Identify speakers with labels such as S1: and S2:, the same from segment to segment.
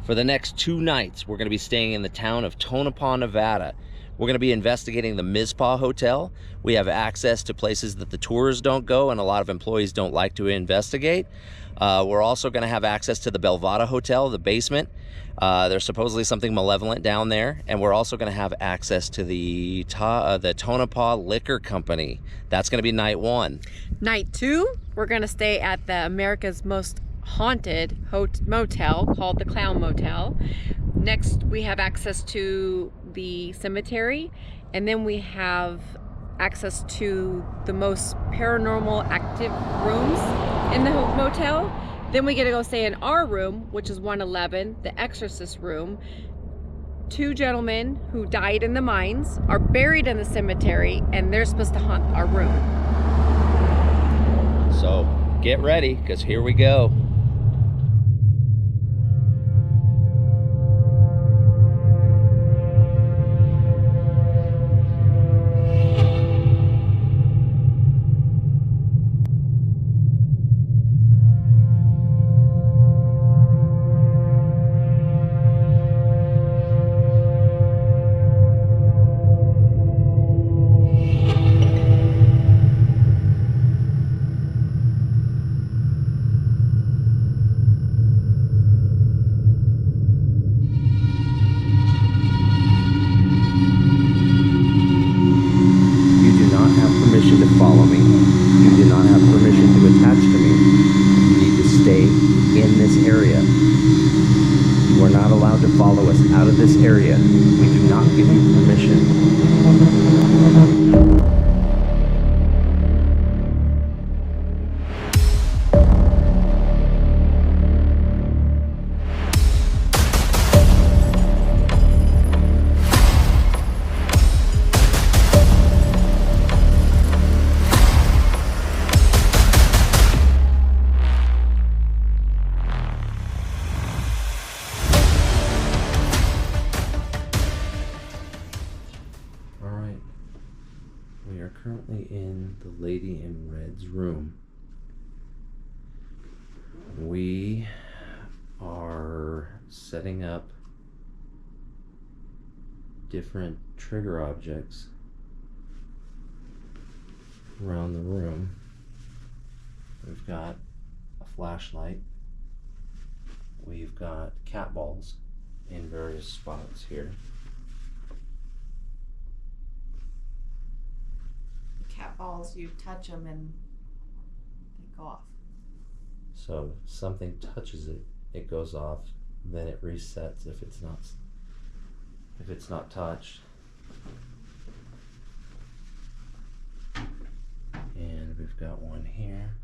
S1: For the next 2 nights, we're going to be staying in the town of Tonopah, Nevada. We're going to be investigating the Mizpah Hotel. We have access to places that the tourists don't go and a lot of employees don't like to investigate. We're also going to have access to the Belvada Hotel, the basement. There's supposedly something malevolent down there. And we're also going to have access to the Tonopah Liquor Company. That's going to be night 1.
S2: Night 2, we're going to stay at the America's Most Haunted motel called the Clown Motel. Next, we have access to the cemetery, and then we have access to the most paranormal active rooms in the motel. Then we get to go stay in our room, which is 111, the exorcist room. 2 gentlemen who died in the mines are buried in the cemetery, and they're supposed to haunt our room.
S1: So get ready, because here we go. Follow me. You do not have permission to attach to me. You need to stay in this area. You are not allowed to follow us out of this area. We do not give you permission. We are currently in the Lady in Red's room. We are setting up different trigger objects around the room. We've got a flashlight. We've got cat balls in various spots here.
S2: Cat balls, you touch them and they go off.
S1: So if something touches it, it goes off, then it resets if it's not touched. And we've got one here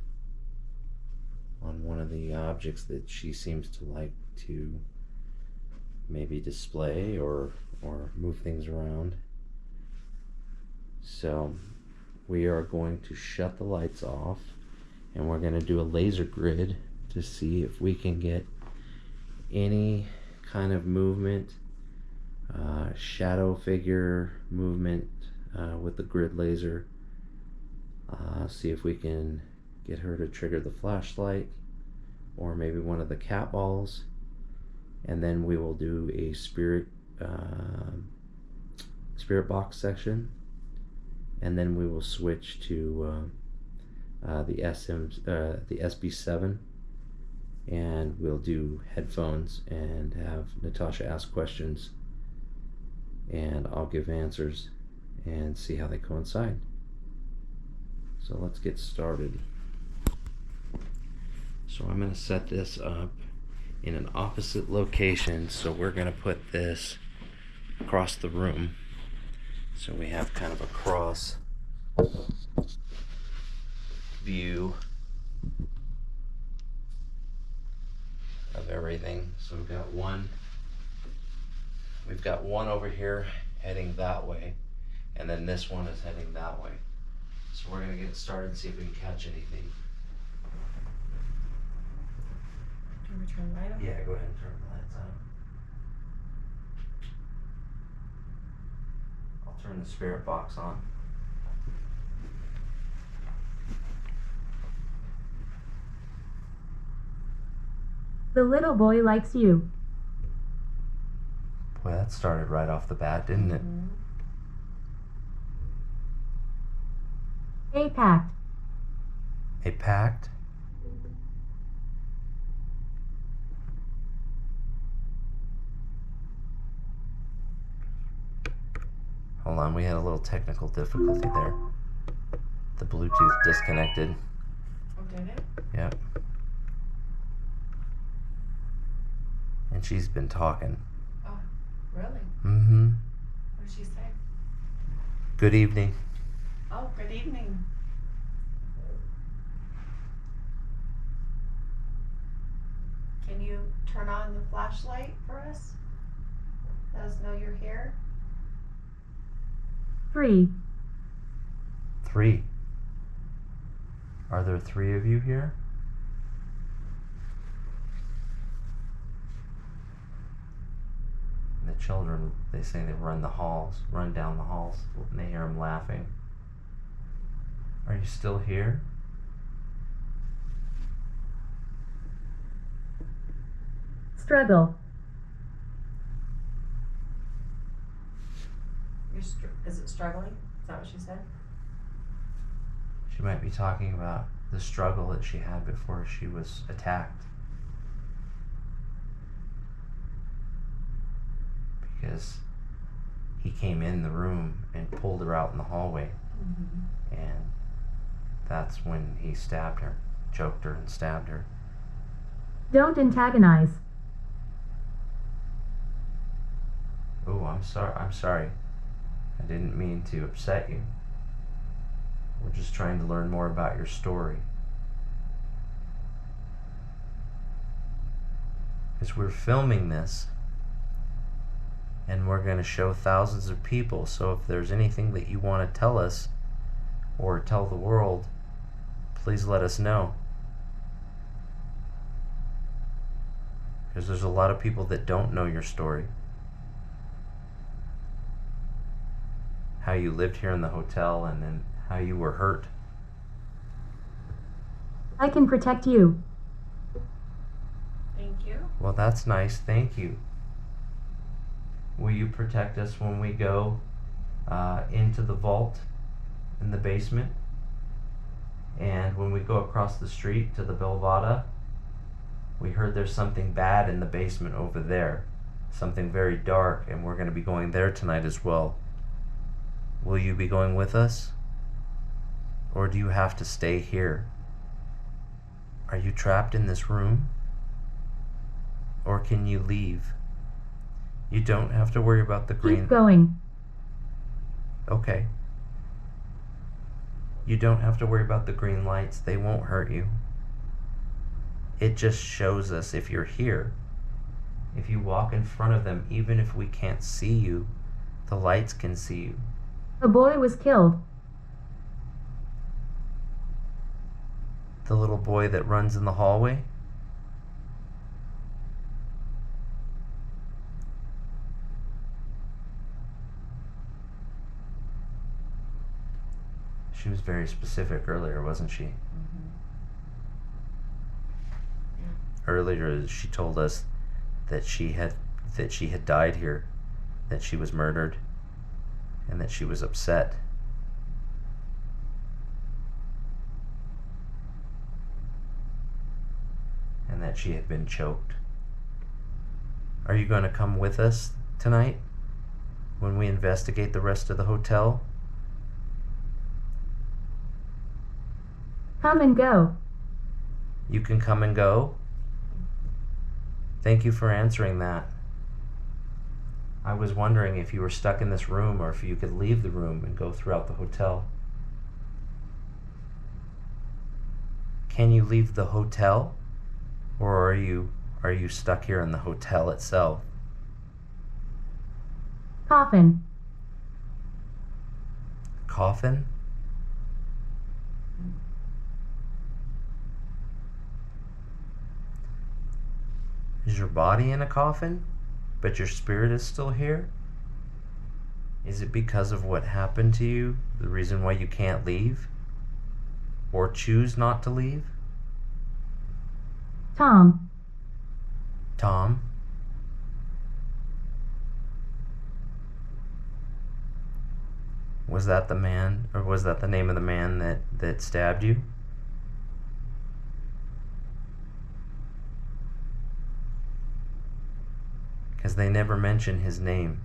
S1: on one of the objects that she seems to like to maybe display or move things around. So we are going to shut the lights off, and we're going to do a laser grid to see if we can get any kind of movement, shadow figure movement with the grid laser. See if we can get her to trigger the flashlight or maybe one of the cat balls, and then we will do a spirit box section. And then we will switch to the SB7, and we'll do headphones and have Natasha ask questions, and I'll give answers and see how they coincide. So let's get started. So I'm going to set this up in an opposite location. So we're going to put this across the room. So we have kind of a cross view of everything. So we've got one over here heading that way, and then this one is heading that way. So we're going to get started and see if we can catch anything.
S2: Can we turn the light on?
S1: Yeah, go ahead and turn the lights on. Turn the spirit box on.
S3: The little boy likes you.
S1: Boy, that started right off the bat, didn't it?
S3: A pact.
S1: A pact? Hold on, we had a little technical difficulty there. The Bluetooth disconnected.
S2: Oh, did it?
S1: Yep. And she's been talking.
S2: Oh, really?
S1: Mm-hmm.
S2: What did she say?
S1: Good evening.
S2: Oh, good evening. Can you turn on the flashlight for us? Let us know you're here.
S3: 3.
S1: 3. Are there 3 of you here? The children, they say they run down the halls, and they hear them laughing. Are you still here?
S3: Struggle.
S2: Is it struggling? Is that what she said?
S1: She might be talking about the struggle that she had before she was attacked. Because he came in the room and pulled her out in the hallway. And that's when he stabbed her, choked her and stabbed her.
S3: Don't antagonize.
S1: Oh, I'm sorry. I didn't mean to upset you. We're just trying to learn more about your story. Because we're filming this, and we're going to show thousands of people. So if there's anything that you want to tell us or tell the world, please let us know. Because there's a lot of people that don't know your story. How you lived here in the hotel, and then how you were hurt.
S3: I can protect you.
S2: Thank you.
S1: Well, that's nice. Thank you. Will you protect us when we go into the vault in the basement? And when we go across the street to the Belvada, we heard there's something bad in the basement over there. Something very dark, and we're going to be going there tonight as well. Will you be going with us? Or do you have to stay here? Are you trapped in this room? Or can you leave? You don't have to worry about the green...
S3: Keep going.
S1: Okay. You don't have to worry about the green lights. They won't hurt you. It just shows us if you're here. If you walk in front of them, even if we can't see you, the lights can see you.
S3: A boy was killed.
S1: The little boy that runs in the hallway? She was very specific earlier, wasn't she? Earlier, she told us that she had died here, that she was murdered, and that she was upset. And that she had been choked. Are you going to come with us tonight when we investigate the rest of the hotel?
S3: Come and go.
S1: You can come and go? Thank you for answering that. I was wondering if you were stuck in this room or if you could leave the room and go throughout the hotel. Can you leave the hotel? Or are you stuck here in the hotel itself?
S3: Coffin.
S1: Coffin? Is your body in a coffin, but your spirit is still here? Is it because of what happened to you, the reason why you can't leave? Or choose not to leave?
S3: Tom.
S1: Tom? Was that the man, or was that the name of the man that stabbed you? Because they never mention his name.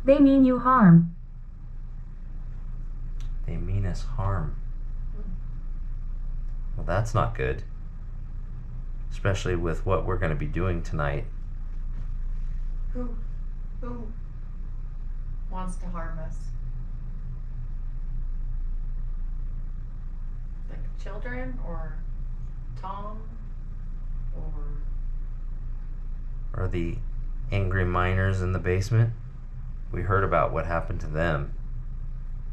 S3: They mean you harm.
S1: They mean us harm. Well, that's not good. Especially with what we're going to be doing tonight.
S2: Who wants to harm us? Like children or Tom or
S1: Or the angry miners in the basement. We heard about what happened to them.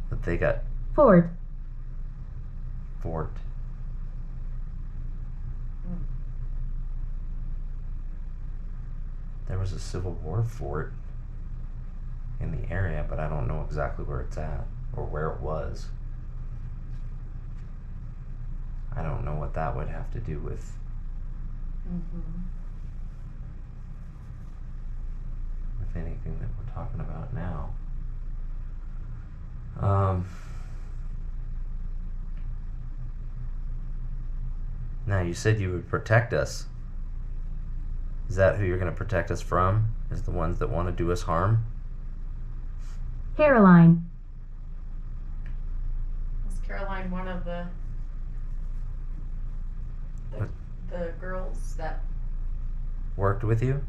S1: That they got
S3: Fort.
S1: forked. There was a Civil War fort in the area, but I don't know exactly where it's at or where it was. I don't know what that would have to do with anything that we're talking about now. Now, you said you would protect us. Is that who you're going to protect us from? Is the ones that want to do us harm?
S3: Caroline.
S2: was Caroline one of the girls that
S1: Worked with you?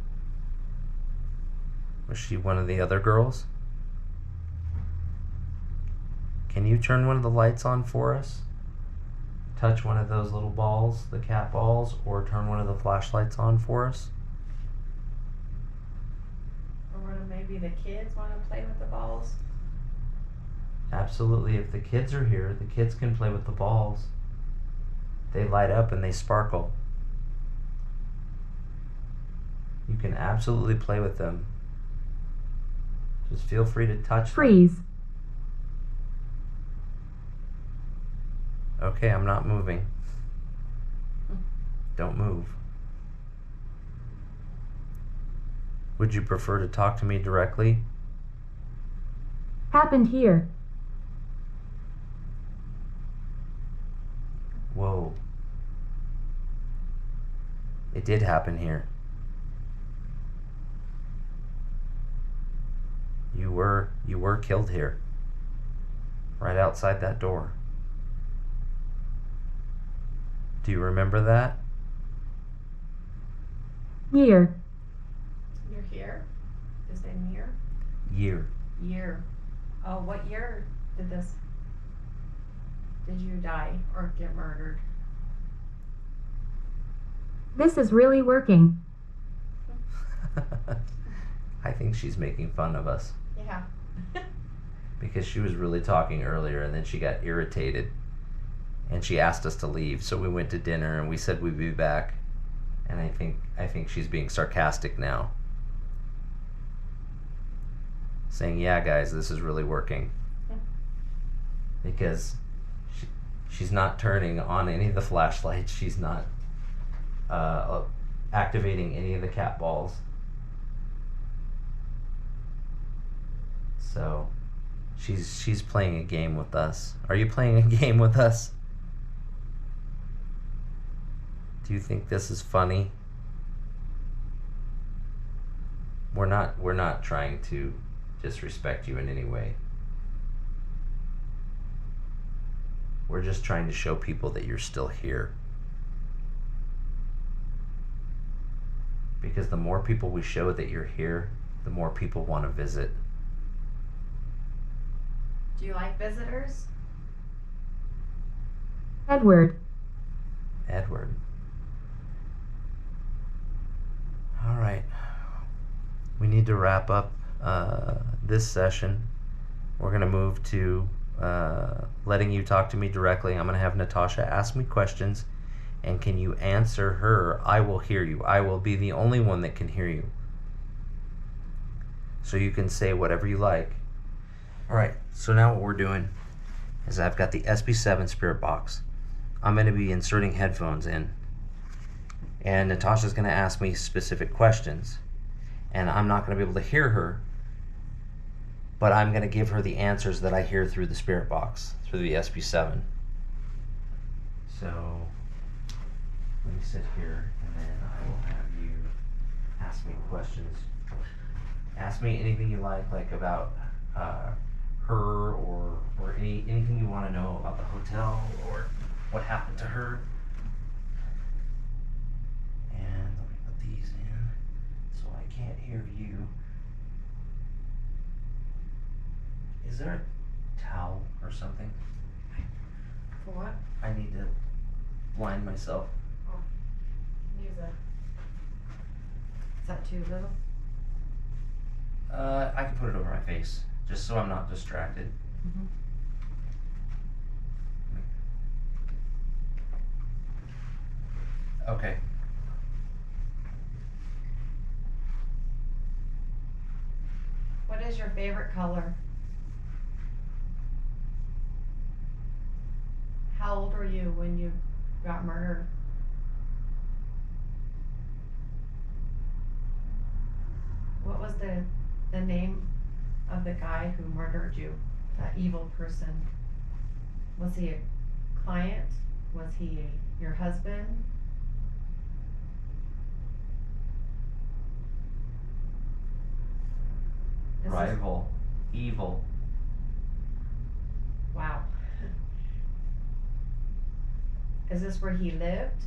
S1: Was she one of the other girls? Can you turn one of the lights on for us? Touch one of those little balls, the cat balls, or turn one of the flashlights on for us?
S2: or maybe the kids want to play with the balls?
S1: Absolutely. If the kids are here, the kids can play with the balls. They light up and they sparkle. You can absolutely play with them. Just feel free to touch them.
S3: Freeze.
S1: Okay, I'm not moving. Don't move. Would you prefer to talk to me directly?
S3: Happened here.
S1: Whoa. It did happen here. You were killed here. Right outside that door. Do you remember that?
S3: Year.
S2: You're here? Is it year?
S1: Year.
S2: Year. Oh, what year did you die or get murdered?
S3: This is really working.
S1: I think she's making fun of us
S2: Yeah.
S1: because she was really talking earlier and then she got irritated and she asked us to leave. So we went to dinner and we said we'd be back. And I think she's being sarcastic now. Saying, yeah, guys, this is really working. Because she's not turning on any of the flashlights. She's not activating any of the cat balls. So she's playing a game with us. Are you playing a game with us? Do you think this is funny? We're not trying to disrespect you in any way. We're just trying to show people that you're still here. Because the more people we show that you're here, the more people want to visit.
S2: Do you like visitors?
S3: Edward.
S1: Edward. All right. We need to wrap up this session. We're going to move to letting you talk to me directly. I'm going to have Natasha ask me questions, and can you answer her? I will hear you. I will be the only one that can hear you. So you can say whatever you like. All right, so now what we're doing is I've got the SB7 Spirit Box. I'm going to be inserting headphones in. And Natasha's going to ask me specific questions. And I'm not going to be able to hear her but I'm going to give her the answers that I hear through the spirit box, through the SB7. So let me sit here, and then I will have you ask me questions. Ask me anything you like about her, or anything you want to know about the hotel or what happened to her. And let me put these in so I can't hear you. Is there a towel or something?
S2: For what?
S1: I need to blind myself.
S2: Use it. Is that too little?
S1: I can put it over my face, just so I'm not distracted.
S2: Mm-hmm.
S1: Okay.
S2: What is your favorite color? How old were you when you got murdered? What was the name of the guy who murdered you? That evil person. Was he a client? Was he your husband? Is this-
S1: Rival. Evil.
S2: Wow. Is this where he lived?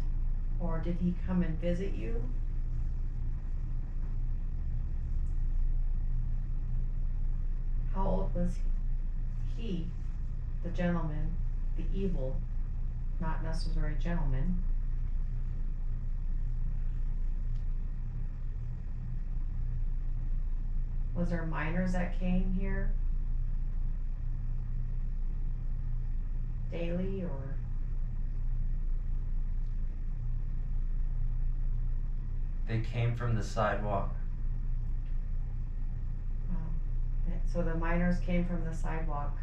S2: Or did he come and visit you? How old was he, the gentleman, the evil, not necessarily gentleman? Was there minors that came here daily, or?
S1: They came from the sidewalk.
S2: So the miners came from the sidewalk.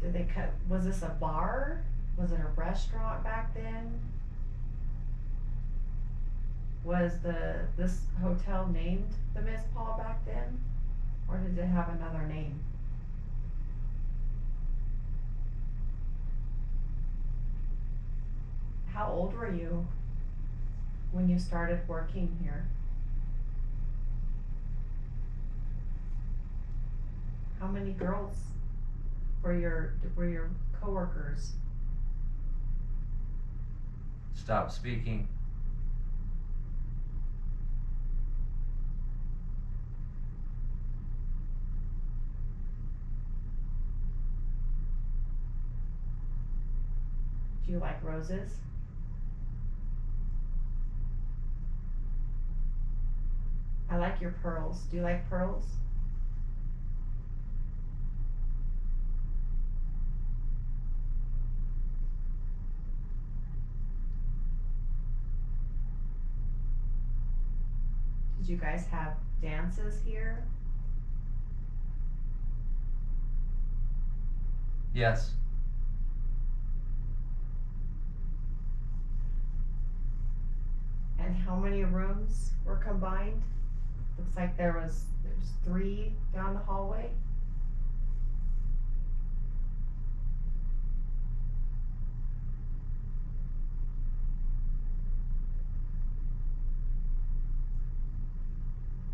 S2: Did they cut, was this a bar? Was it a restaurant back then? Was this hotel named the Mizpah back then? Or did it have another name? How old were you when you started working here? How many girls were your coworkers?
S1: Stop speaking.
S2: Do you like roses? I like your pearls. Do you like pearls? Did you guys have dances here?
S1: Yes.
S2: And how many rooms were combined? Looks like there's 3 down the hallway.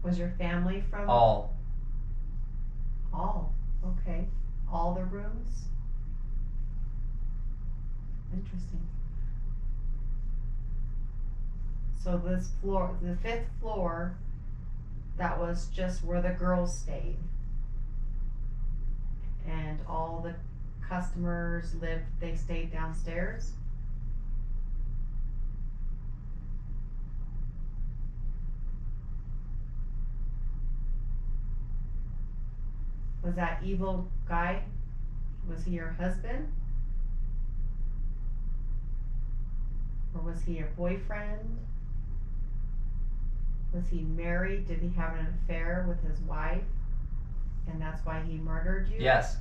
S2: Was your family from?
S1: All.
S2: All, okay. All the rooms? Interesting. So this floor, the 5th floor, that was just where the girls stayed. And all the customers lived, they stayed downstairs? Was that evil guy, was he your husband? Or was he your boyfriend? Was he married? Did he have an affair with his wife? And that's why he murdered you?
S1: Yes.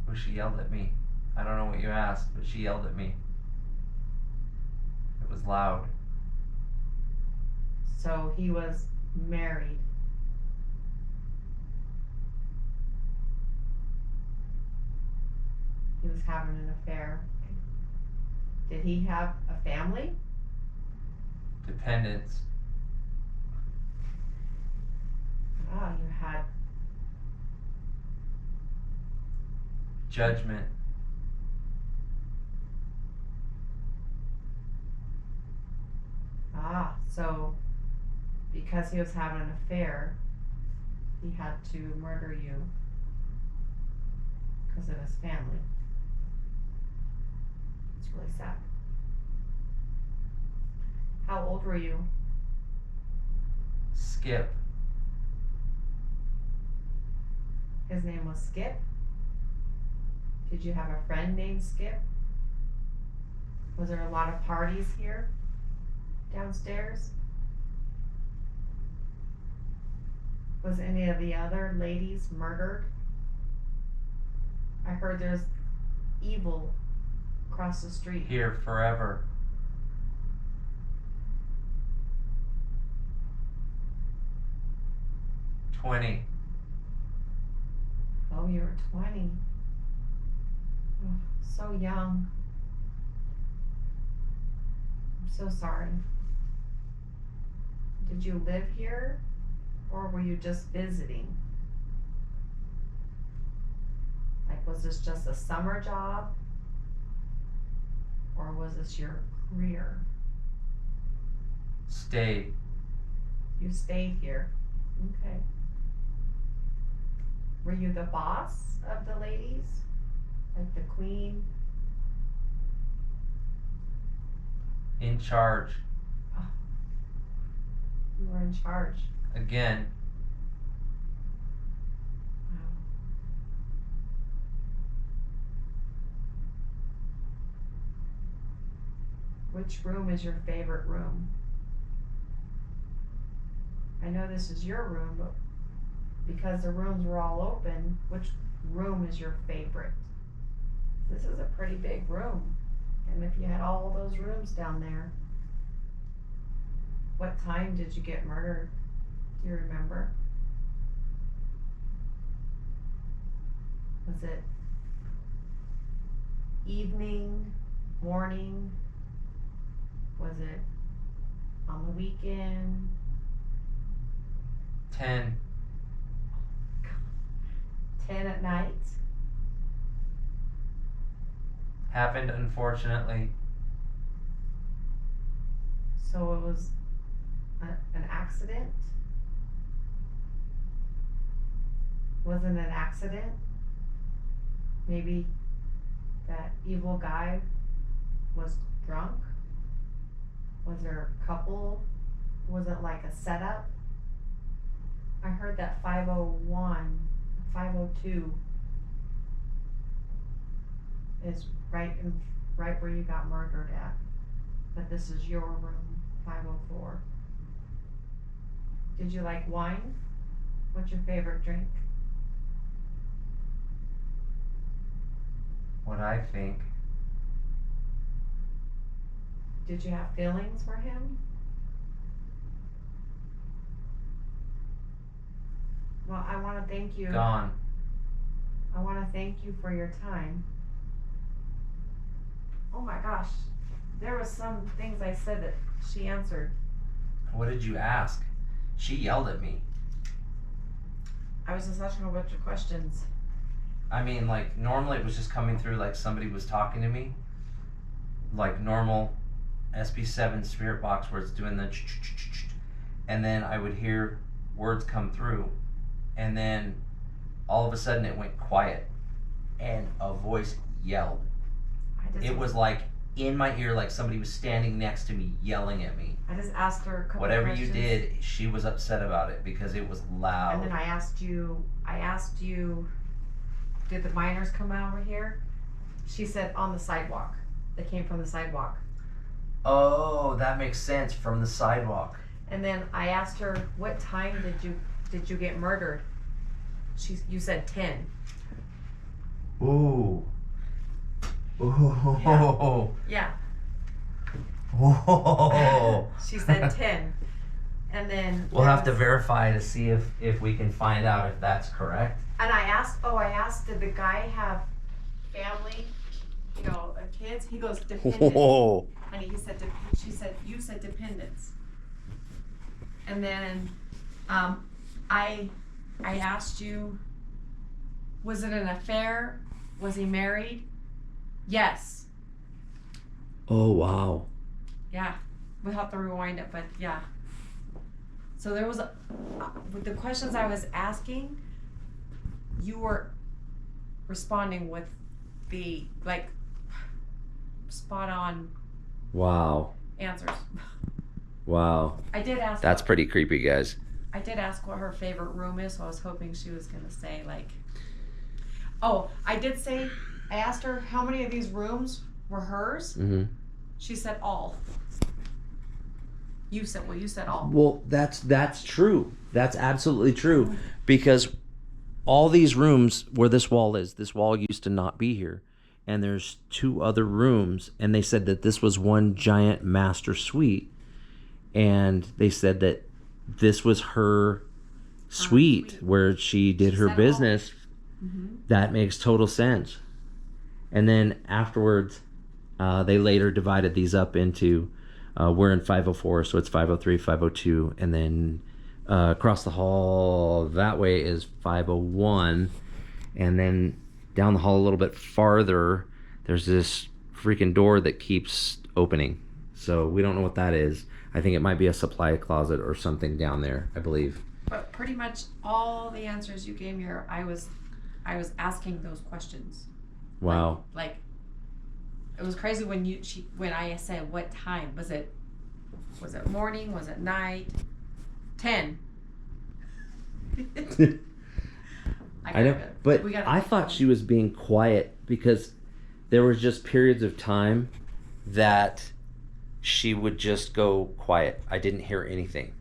S1: Oh, she yelled at me. I don't know what you asked, but she yelled at me. It was loud.
S2: So he was married. He was having an affair. Did he have a family?
S1: Dependents.
S2: Oh, you had
S1: Judgment.
S2: so because he was having an affair, he had to murder you because of his family. It's really sad. How old were you?
S1: Skip.
S2: His name was Skip? Did you have a friend named Skip? Was there a lot of parties here? Downstairs? Was any of the other ladies murdered? I heard there's evil across the street.
S1: Here forever. $20.
S2: Oh, you were 20. Oh, so young. I'm so sorry. Did you live here or were you just visiting? Like, was this just a summer job or was this your career?
S1: Stayed.
S2: You stayed here. Okay. Were you the boss of the ladies? Like the queen?
S1: In charge.
S2: You were in charge.
S1: Again.
S2: Wow. Which room is your favorite room? I know this is your room, but because the rooms were all open, which room is your favorite? This is a pretty big room. And if you had all those rooms down there, what time did you get murdered? Do you remember? Was it evening, morning? Was it on the weekend?
S1: 10.
S2: 10 at night?
S1: Happened unfortunately.
S2: So it was an accident? Wasn't an accident? Maybe that evil guy was drunk? Was there a couple? Was it like a setup? I heard that 501, 502 is right where you got murdered at. But this is your room, 504. Did you like wine? What's your favorite drink?
S1: What I think.
S2: Did you have feelings for him? Well, I want to thank you.
S1: Gone.
S2: I want to thank you for your time. Oh my gosh. There was some things I said that she answered.
S1: What did you ask? She yelled at me.
S2: I was just asking a bunch of questions.
S1: I mean, like, normally it was just coming through like somebody was talking to me. Like normal SB7 spirit box where it's doing the ch-ch-ch-ch-ch. And then I would hear words come through. And then all of a sudden it went quiet. And a voice yelled. It was like in my ear, like somebody was standing next to me yelling at me.
S2: I just asked her a couple
S1: Whatever
S2: of questions.
S1: you did, she was upset about it because it was loud.
S2: And then I asked you, did the miners come over here? She said on the sidewalk. They came from the sidewalk.
S1: Oh, that makes sense, from the sidewalk.
S2: And then I asked her, what time did you get murdered? You said 10.
S1: Ooh. Ooh.
S2: Yeah.
S1: Whoa.
S2: She said 10. And then
S1: We'll have to verify to see if we can find out if that's correct.
S2: And I asked, did the guy have family, kids? He goes, dependents.
S1: Whoa.
S2: And she said, you said dependents. And then, I asked you, was it an affair? Was he married? Yes.
S1: Oh, wow.
S2: Yeah. We'll have to rewind it, but yeah. So there was with the questions I was asking, you were responding with the spot on
S1: Wow.
S2: answers.
S1: Wow.
S2: I did ask.
S1: That's pretty creepy, guys.
S2: I did ask what her favorite room is, so I was hoping she was gonna say Oh, I did say. I asked her how many of these rooms were hers.
S1: Mm-hmm.
S2: She said all. You said all.
S1: Well, that's true. That's absolutely true. Because all these rooms where this wall used to not be here. And there's 2 other rooms, and they said that this was one giant master suite. And they said that this was her suite where she did her business.
S2: Mm-hmm.
S1: That makes total sense. And then afterwards, they later divided these up into, we're in 504, so it's 503, 502, and then across the hall that way is 501, and then down the hall a little bit farther, there's this freaking door that keeps opening. So we don't know what that is. I think it might be a supply closet or something down there, I believe.
S2: But pretty much all the answers you gave me, I was asking those questions.
S1: Wow.
S2: Like it was crazy when I said what time was it morning, was it night? 10.
S1: I know, but I thought she was being quiet because there was just periods of time that she would just go quiet. I didn't hear anything.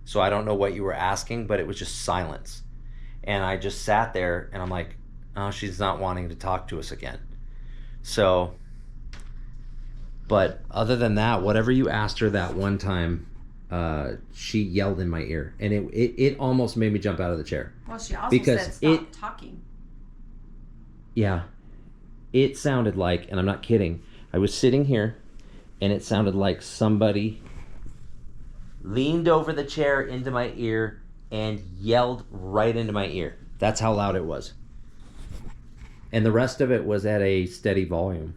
S1: So I don't know what you were asking, but it was just silence. And I just sat there and I'm like, oh, she's not wanting to talk to us again. So, but other than that, whatever you asked her that one time, she yelled in my ear, and it almost made me jump out of the chair.
S2: Well, she also
S1: because
S2: said stop talking.
S1: Yeah, it sounded like, and I'm not kidding, I was sitting here, and it sounded like somebody leaned over the chair into my ear and yelled right into my ear. That's how loud it was. And the rest of it was at a steady volume.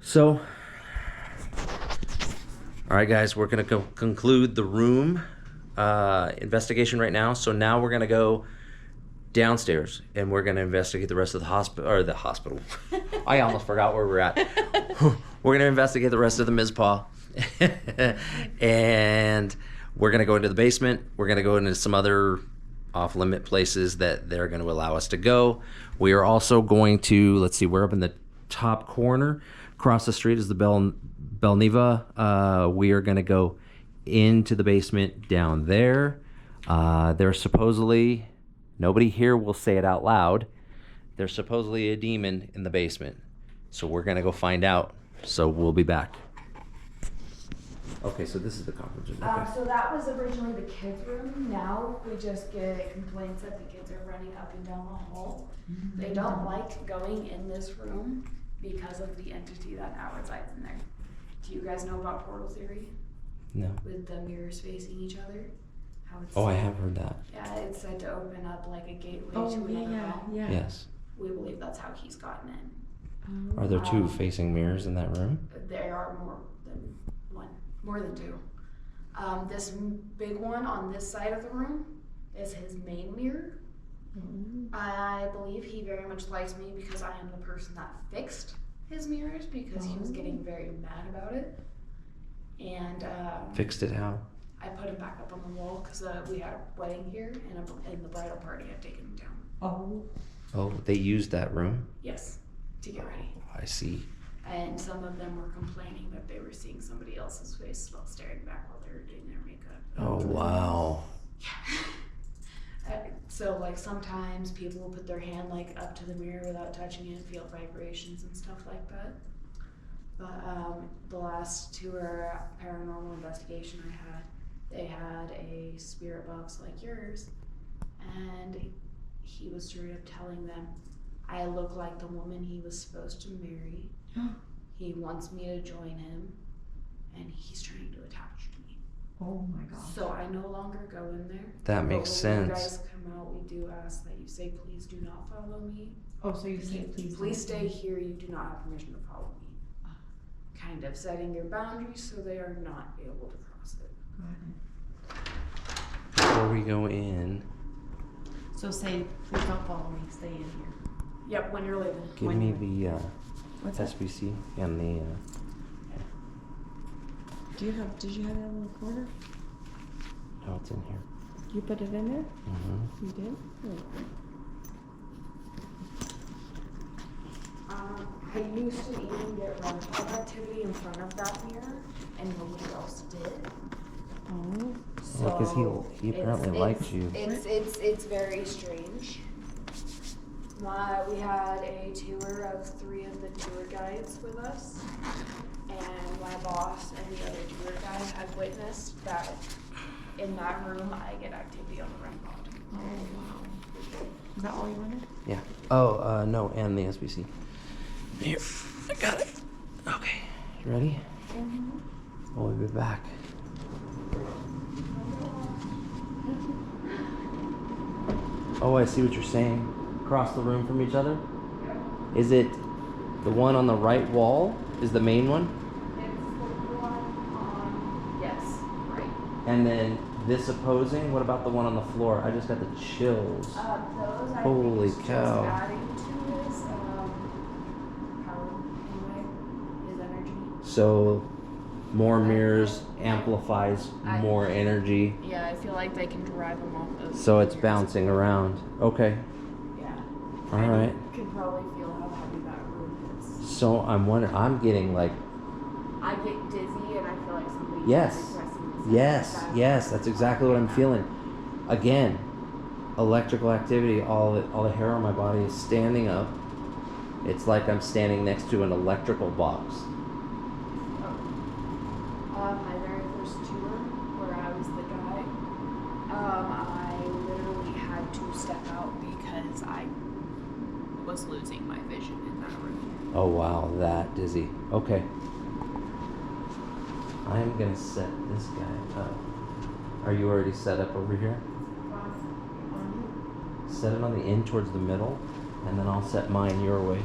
S1: So, all right, guys, we're going to conclude the room investigation right now. So now we're going to go downstairs and we're going to investigate the rest of the hospital. I almost forgot where we're at. We're going to investigate the rest of the Mizpah. And we're going to go into the basement. We're going to go into some other off-limit places that they're going to allow us to go. We are also going to, let's see, we're up in the top corner. Across the street is the Belneva. We are going to go into the basement down there. There's supposedly, nobody here will say it out loud, there's supposedly a demon in the basement. So we're going to go find out. So we'll be back. Okay, so this is the conference room. Okay.
S4: So that was originally the kids' room. Now we just get complaints that the kids are running up and down the hall. Mm-hmm. They don't like going in this room because of the entity that now resides in there. Do you guys know about portal theory?
S1: No.
S4: With the mirrors facing each other? How it's
S1: I have heard that.
S4: Yeah, it's said to open up like a gateway to another realm.
S2: Yeah.
S1: Yes.
S4: We believe that's how he's gotten in.
S1: Are there 2 facing mirrors in that room?
S4: There are more than 2. This big one on this side of the room is his main mirror. Mm-hmm. I believe he very much likes me because I am the person that fixed his mirrors because he was getting very mad about it. And
S1: Fixed it how?
S4: I put him back up on the wall because we had a wedding here and the bridal party had taken him down.
S1: Oh, they used that room?
S4: Yes, to get ready.
S1: I see.
S4: And some of them were complaining that they were seeing somebody else's face while staring back while they were doing their makeup.
S1: Oh, wow.
S4: So like sometimes people will put their hand like up to the mirror without touching it, feel vibrations and stuff like that. But the last tour paranormal investigation I had, they had a spirit box like yours, and he was straight up telling them, I look like the woman he was supposed to marry. He wants me to join him, and he's trying to attach to me.
S5: Oh my God.
S4: So I no longer go in there.
S1: That makes
S4: But when you
S1: sense.
S4: guys come out, we do ask that you say, please do not follow me.
S5: Oh, so you say please.
S4: Please stay here. You do not have permission to follow me. Kind of setting your boundaries so they are not able to cross it.
S1: Before we go in,
S5: So say, please don't follow me, stay in here.
S4: Yep, when you're leaving.
S1: give
S5: When
S1: me
S5: you-
S1: the
S5: What's that?
S1: SBC and the.
S5: Did you have it in the corner?
S1: No, it's in here.
S5: You put it in there?
S1: Mm-hmm.
S5: You did?
S4: I used to even get rental activity in front of that mirror, and nobody else did.
S5: Oh.
S4: So
S1: Well, 'cause he apparently liked you.
S4: It's very strange. We had a tour of 3 of the tour guides with us, and my boss and the other tour guide had witnessed that in that room I get activity on the REM pod.
S5: Oh, wow. Is that all you wanted?
S1: Yeah. Oh, no, and the SBC. Here, I got it. Okay, you ready? We'll be back. Oh, I see what you're saying. Across the room from each other? Is it the one on the right wall is the main one?
S4: It's the one on, yes, right.
S1: And then this opposing, what about the one on the floor? I just got the chills.
S4: Those I
S1: Holy
S4: think is
S1: cow.
S4: just adding to his power anyway, his energy.
S1: So more mirrors amplifies more energy.
S4: Yeah, I feel like they can drive him off those.
S1: So it's
S4: mirrors.
S1: bouncing around. Okay.
S4: Yeah.
S1: All
S4: And
S1: right.
S4: You can probably feel how heavy that room is.
S1: So I'm wondering, I'm getting like,
S4: I get dizzy and I feel like somebody
S1: Yes.
S4: is pressing me.
S1: yes, that's exactly what I'm feeling. Again, electrical activity, all the hair on my body is standing up. It's like I'm standing next to an electrical box.
S4: My very first tour, where I was the guy, I literally had to step out because I was losing my vision in that room.
S1: Oh wow, that dizzy. Okay. I'm gonna set this guy up. Are you already set up over here? Set it on the end towards the middle, and then I'll set mine your way.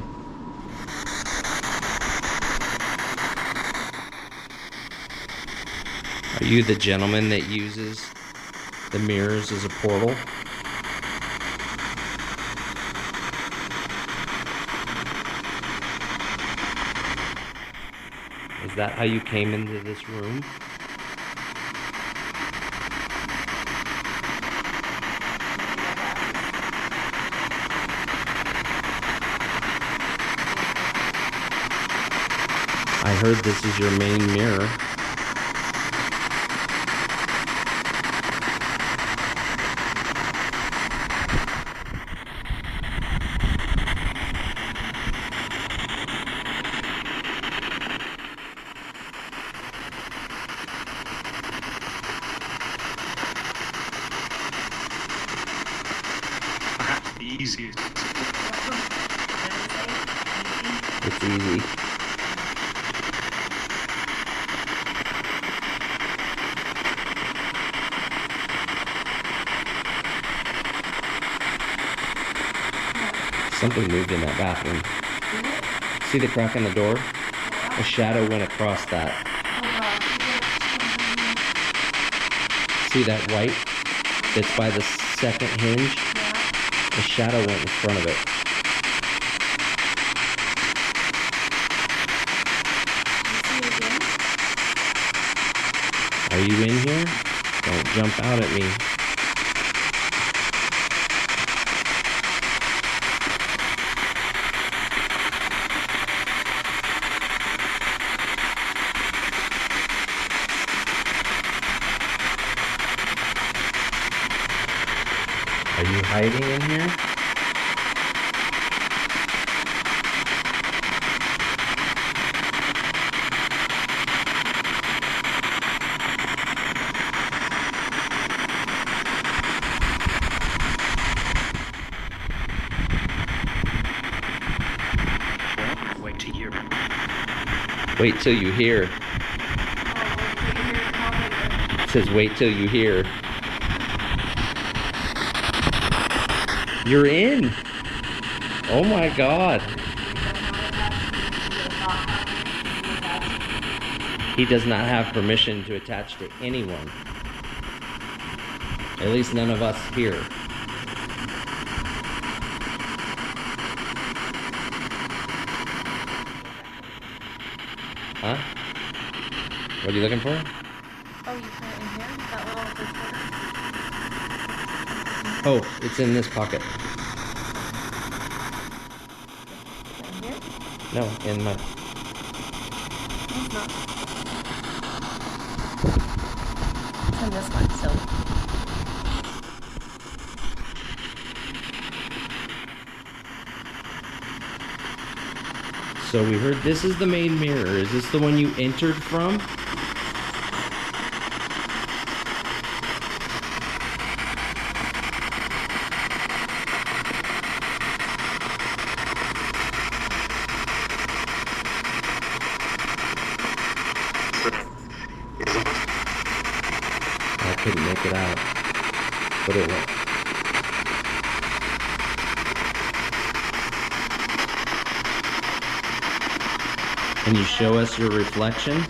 S1: Are you the gentleman that uses the mirrors as a portal? Is that how you came into this room? I heard this is your main mirror.
S6: Perhaps the easiest.
S1: It's easy. Something moved in that bathroom. See the crack in the door? A shadow went across that. See that white that's by the second hinge? A shadow went in front of it. Are you in here? Don't jump out at me. Are you hiding in here? Wait till you hear. It says wait till you hear. You're in. Oh my God. He does not have permission to attach to anyone. At least none of us here. Huh? What are you looking for?
S2: Oh, you put it in here? That little recorder?
S1: Oh, it's in this pocket.
S2: In here?
S1: No, in my...
S2: It's not. It's in this one, so.
S1: So we heard this is the main mirror. Is this the one you entered from? I couldn't make it out, but it went. Can you show us your reflection?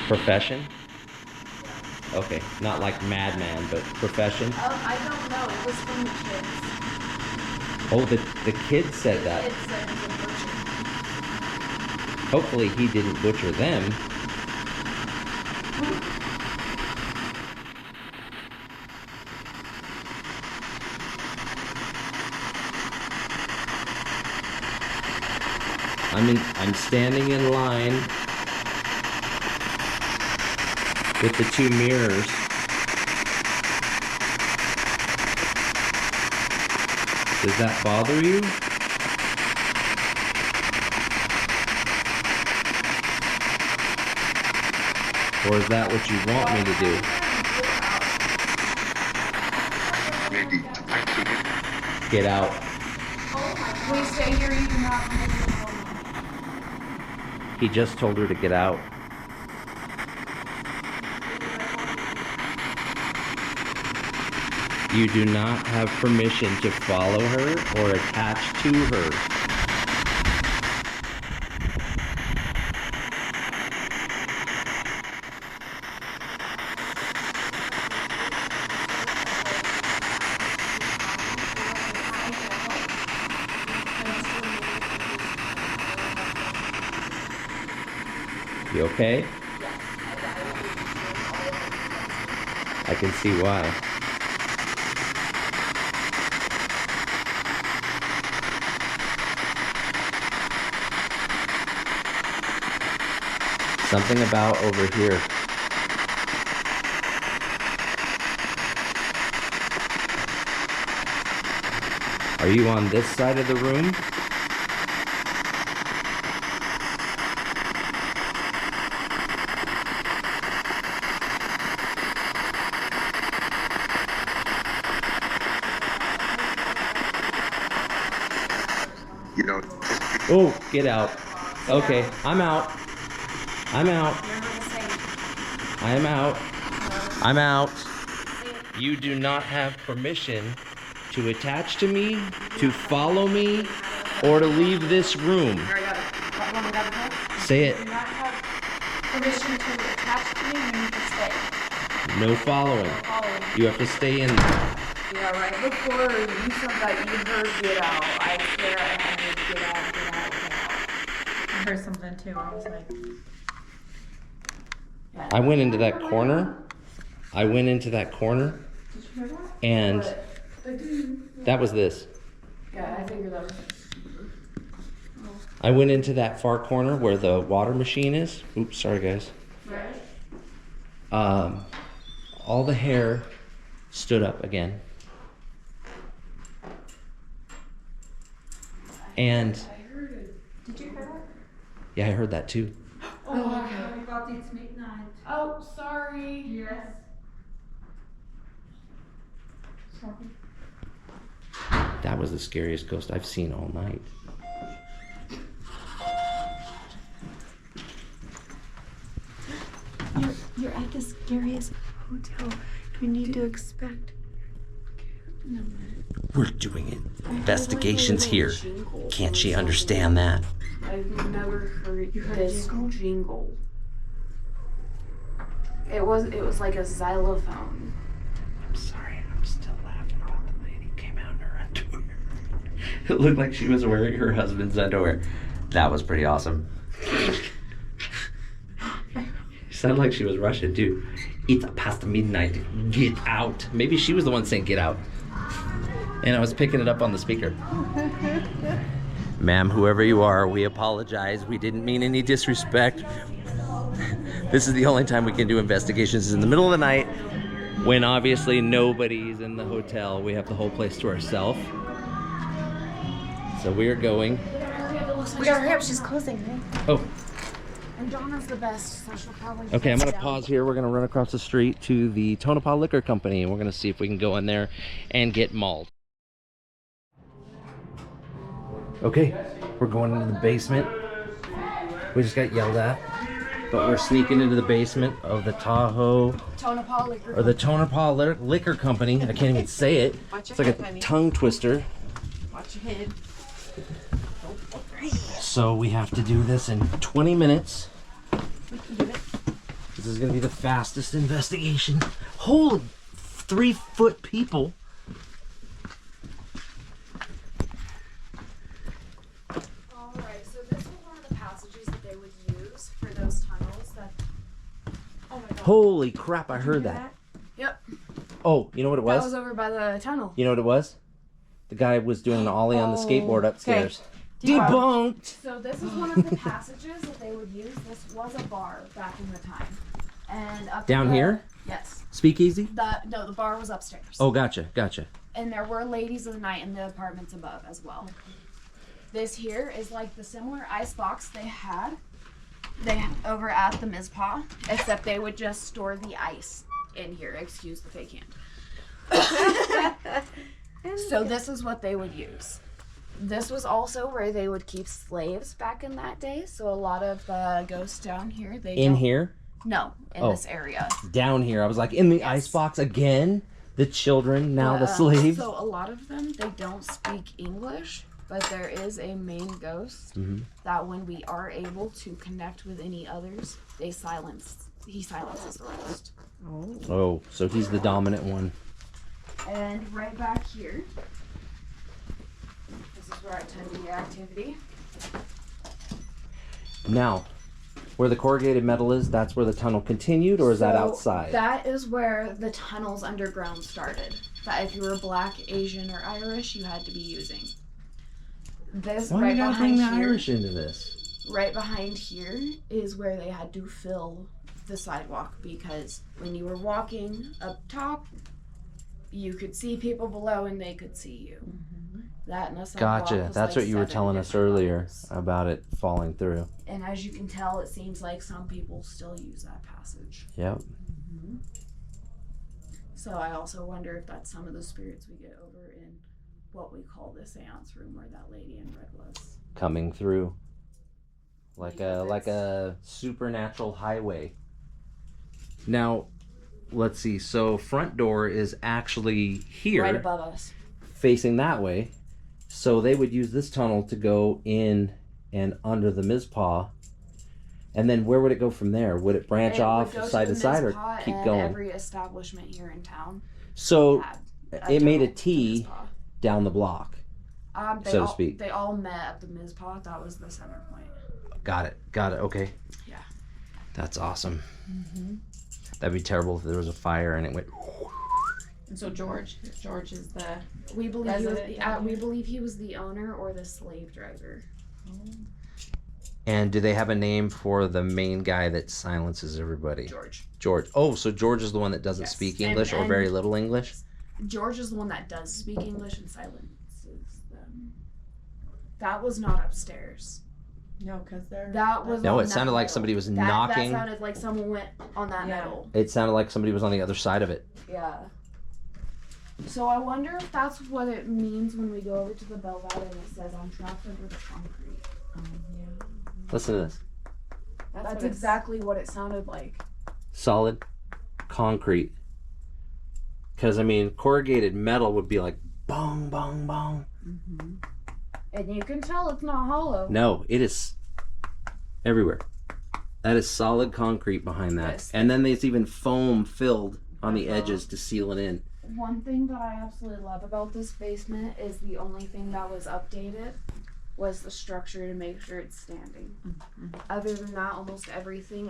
S1: Profession? Okay, not like madman, but profession.
S4: I don't know. It was from the kids.
S1: Oh, the kid said that.
S4: It said he's a butcher.
S1: Hopefully he didn't butcher them. I'm standing in line with the two mirrors. Does that bother you? Or is that what you want me to do? Get out.
S4: Please stay here. You do not.
S1: He just told her to get out. You do not have permission to follow her or attach to her. You okay? I can see why. Something about over here. Are you on this side of the room?
S6: You know.
S1: Oh, get out. Okay, I'm out. I'm out. I am out. I'm out. You do not have permission to attach to me, to follow me, or to leave this room. Say it.
S4: Do not have permission to attach to me. You need to stay.
S1: No following. You have to stay in there.
S7: Yeah, right before you said that you heard get out, I swear I heard get out, get out, get out.
S5: I heard something too. I was like,
S1: I went into that corner. And that was this.
S7: Yeah, I figured that was.
S1: I went into that far corner where the water machine is. Oops, sorry guys.
S7: Right.
S1: All the hair stood up again. And
S7: I heard it. Did you hear that?
S1: yeah, I heard that too.
S7: Oh, okay. it's midnight.
S4: Oh, sorry.
S7: Yes. Sorry.
S1: That was the scariest ghost I've seen all night.
S2: You're at the scariest hotel you need to expect.
S1: We're doing investigations here. Can't she understand that?
S4: I've never heard this jingle. It was like a xylophone.
S1: I'm sorry, I'm still laughing about the lady who came out in her underwear. It looked like she was wearing her husband's underwear. That was pretty awesome. She sounded like she was Russian too. It's past midnight. Get out. Maybe she was the one saying get out. And I was picking it up on the speaker. Ma'am, whoever you are, we apologize. We didn't mean any disrespect. This is the only time we can do investigations is in the middle of the night when obviously nobody's in the hotel. We have the whole place to ourselves. So we are going.
S4: We gotta hurry up, she's closing, right?
S1: Oh,
S4: And Donna's the best, so she'll probably
S1: okay, I'm gonna
S4: down.
S1: pause here. We're gonna run across the street to the Tonopah Liquor Company and we're gonna see if we can go in there and get mauled. Okay, we're going into the basement. We just got yelled at, but we're sneaking into the basement of the Tahoe,
S4: Tonopah Liquor.
S1: or the Tonopah Liquor Company. I can't even say it. It's like a tongue twister.
S2: Watch your head.
S1: So we have to do this in 20 minutes. This is gonna be the fastest investigation. Holy 3-foot people.
S4: Alright, so this was one of the passages that they would use for those tunnels that... Oh my god.
S1: Holy crap, I heard that.
S4: Yep.
S1: Oh, you know what it
S4: That was
S1: was?
S4: over by the tunnel.
S1: You know what it was? The guy was doing an ollie on the skateboard upstairs.
S4: Debunked.
S1: Debunked!
S4: So this is one of the passages that they would use. This was a bar back in the time. And up
S1: Down
S4: the-
S1: here?
S4: Yes.
S1: Speakeasy?
S4: No, the bar was upstairs.
S1: Oh, gotcha, gotcha.
S4: And there were ladies of the night in the apartments above as well. This here is like the similar ice box they had over at the Mizpah, except they would just store the ice in here. Excuse the fake hand. So this is what they would use. This was also where they would keep slaves back in that day. So a lot of the ghosts down here, they
S1: In
S4: don't-
S1: here?
S4: No, in
S1: Oh.
S4: this area.
S1: Down here. I was like, in the
S4: Yes.
S1: icebox again? The children, now the
S4: But,
S1: slaves?
S4: So a lot of them, they don't speak English, but there is a main ghost
S1: Mhm.
S4: that when we are able to connect with any others, he silences the rest.
S1: Oh, so he's the dominant one.
S4: And right back here, this is where I tend to do activity.
S1: Now, where the corrugated metal is, that's where the tunnel continued, or is that
S4: So
S1: outside?
S4: That is where the tunnels underground started. That if you were black, Asian, or Irish, you had to be using. This
S1: Why do
S4: right
S1: you gotta bring the
S4: behind here.
S1: Irish into this?
S4: Right behind here is where they had to fill the sidewalk because when you were walking up top, you could see people below and they could see you. That and a sidewalk
S1: Gotcha.
S4: was
S1: That's
S4: like
S1: what you were
S4: 7
S1: telling us
S4: different
S1: earlier
S4: levels.
S1: about it falling through.
S4: And as you can tell, it seems like some people still use that passage.
S1: Yep.
S4: So I also wonder if that's some of the spirits we get over in what we call the seance room where that lady in red was.
S1: Coming through. Like
S4: Because
S1: a supernatural highway. Now, let's see. So front door is actually here,
S4: Right above us.
S1: facing that way. So they would use this tunnel to go in and under the Mizpah. And then where would it go from there? Would it branch
S4: It would
S1: off
S4: go
S1: side
S4: the
S1: to side or
S4: Mizpah
S1: keep
S4: and
S1: going?
S4: Every establishment here in town
S1: So
S4: had
S1: it made a
S4: tunnel to
S1: T
S4: Mizpah.
S1: down the block.
S4: They
S1: so to
S4: all,
S1: speak.
S4: They all met at the Mizpah. That was the center point.
S1: Got it. Okay.
S4: Yeah.
S1: That's awesome. That'd be terrible if there was a fire and it went.
S5: And so George is the
S4: We believe he was
S5: Resident
S4: the,
S5: down
S4: we
S5: here?
S4: believe he was the owner or the slave driver.
S1: And do they have a name for the main guy that silences everybody?
S4: George.
S1: George. Oh, so George is the one that doesn't
S4: Yes.
S1: speak
S4: And-
S1: English or
S4: and-
S1: very little English?
S4: George is the one that does speak English and silences them. That was not upstairs.
S5: No, because they're.
S4: That was
S1: No,
S4: on
S1: it
S4: that
S1: sounded like
S4: metal.
S1: somebody was
S4: That
S1: knocking.
S4: sounded like someone went on that
S5: Yeah.
S4: metal.
S1: It sounded like somebody was on the other side of it.
S4: Yeah. So I wonder if that's what it means when we go over to the Belvad and it says I'm trapped under the concrete.
S5: Yeah.
S1: Listen to this.
S4: That's exactly what it sounded like.
S1: Solid concrete. Because, I mean, corrugated metal would be like bong, bong, bong.
S5: Mm-hmm.
S4: And you can tell it's not hollow.
S1: No, it is everywhere. That is solid concrete behind that.
S4: Yes.
S1: And then there's even foam filled on the edges to seal it in.
S4: One thing that I absolutely love about this basement is the only thing that was updated was the structure to make sure it's standing.
S5: Mm-hmm.
S4: Other than that, almost everything,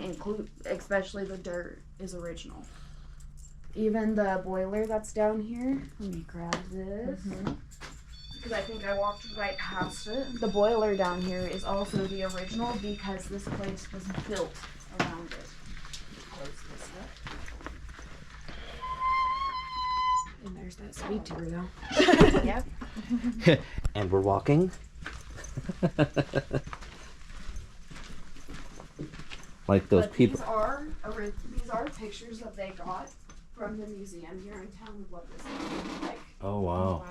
S4: especially the dirt, is original. Even the boiler that's down here, let me grab this, because I think I walked right past it. The boiler down here is also the original because this place was built around it. Close this up. And there's that speed tour though. Yep.
S1: And we're walking. Like those
S4: But
S1: people.
S4: these are pictures that they got from the museum here in town of what this is like.
S1: Oh, wow.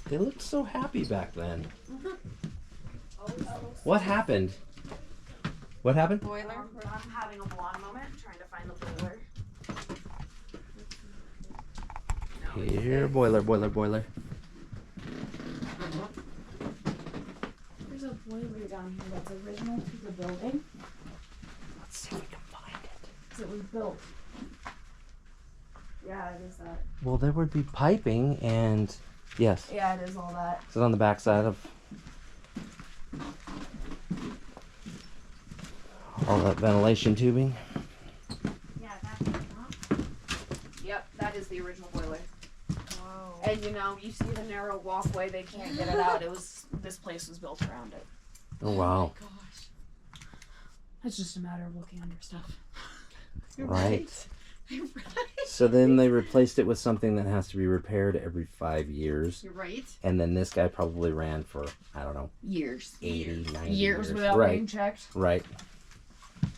S1: They looked so happy back then. What happened? What happened?
S2: Boiler.
S4: I'm having a blonde moment trying to find the boiler.
S1: Here, boiler, boiler, boiler.
S4: There's a boiler down here that's original to the building.
S1: Let's see if we can find it.
S4: Because it was built. Yeah, it is that.
S1: Well, there would be piping and yes.
S4: Yeah, it is all that.
S1: Is it on the back side of all that ventilation tubing?
S4: Yeah, that's Yep, that is the original boiler.
S5: Wow.
S4: And you know, you see the narrow walkway, they can't get it out. This place was built around it.
S1: Oh, wow.
S5: Gosh.
S4: It's just a matter of looking under stuff.
S5: You're
S1: Right.
S5: You're right.
S1: So then they replaced it with something that has to be repaired every 5 years.
S5: You're right.
S1: And then this guy probably ran for, I don't know,
S4: Years.
S1: 80, 90
S4: Years without
S1: right.
S4: being checked.
S1: Right.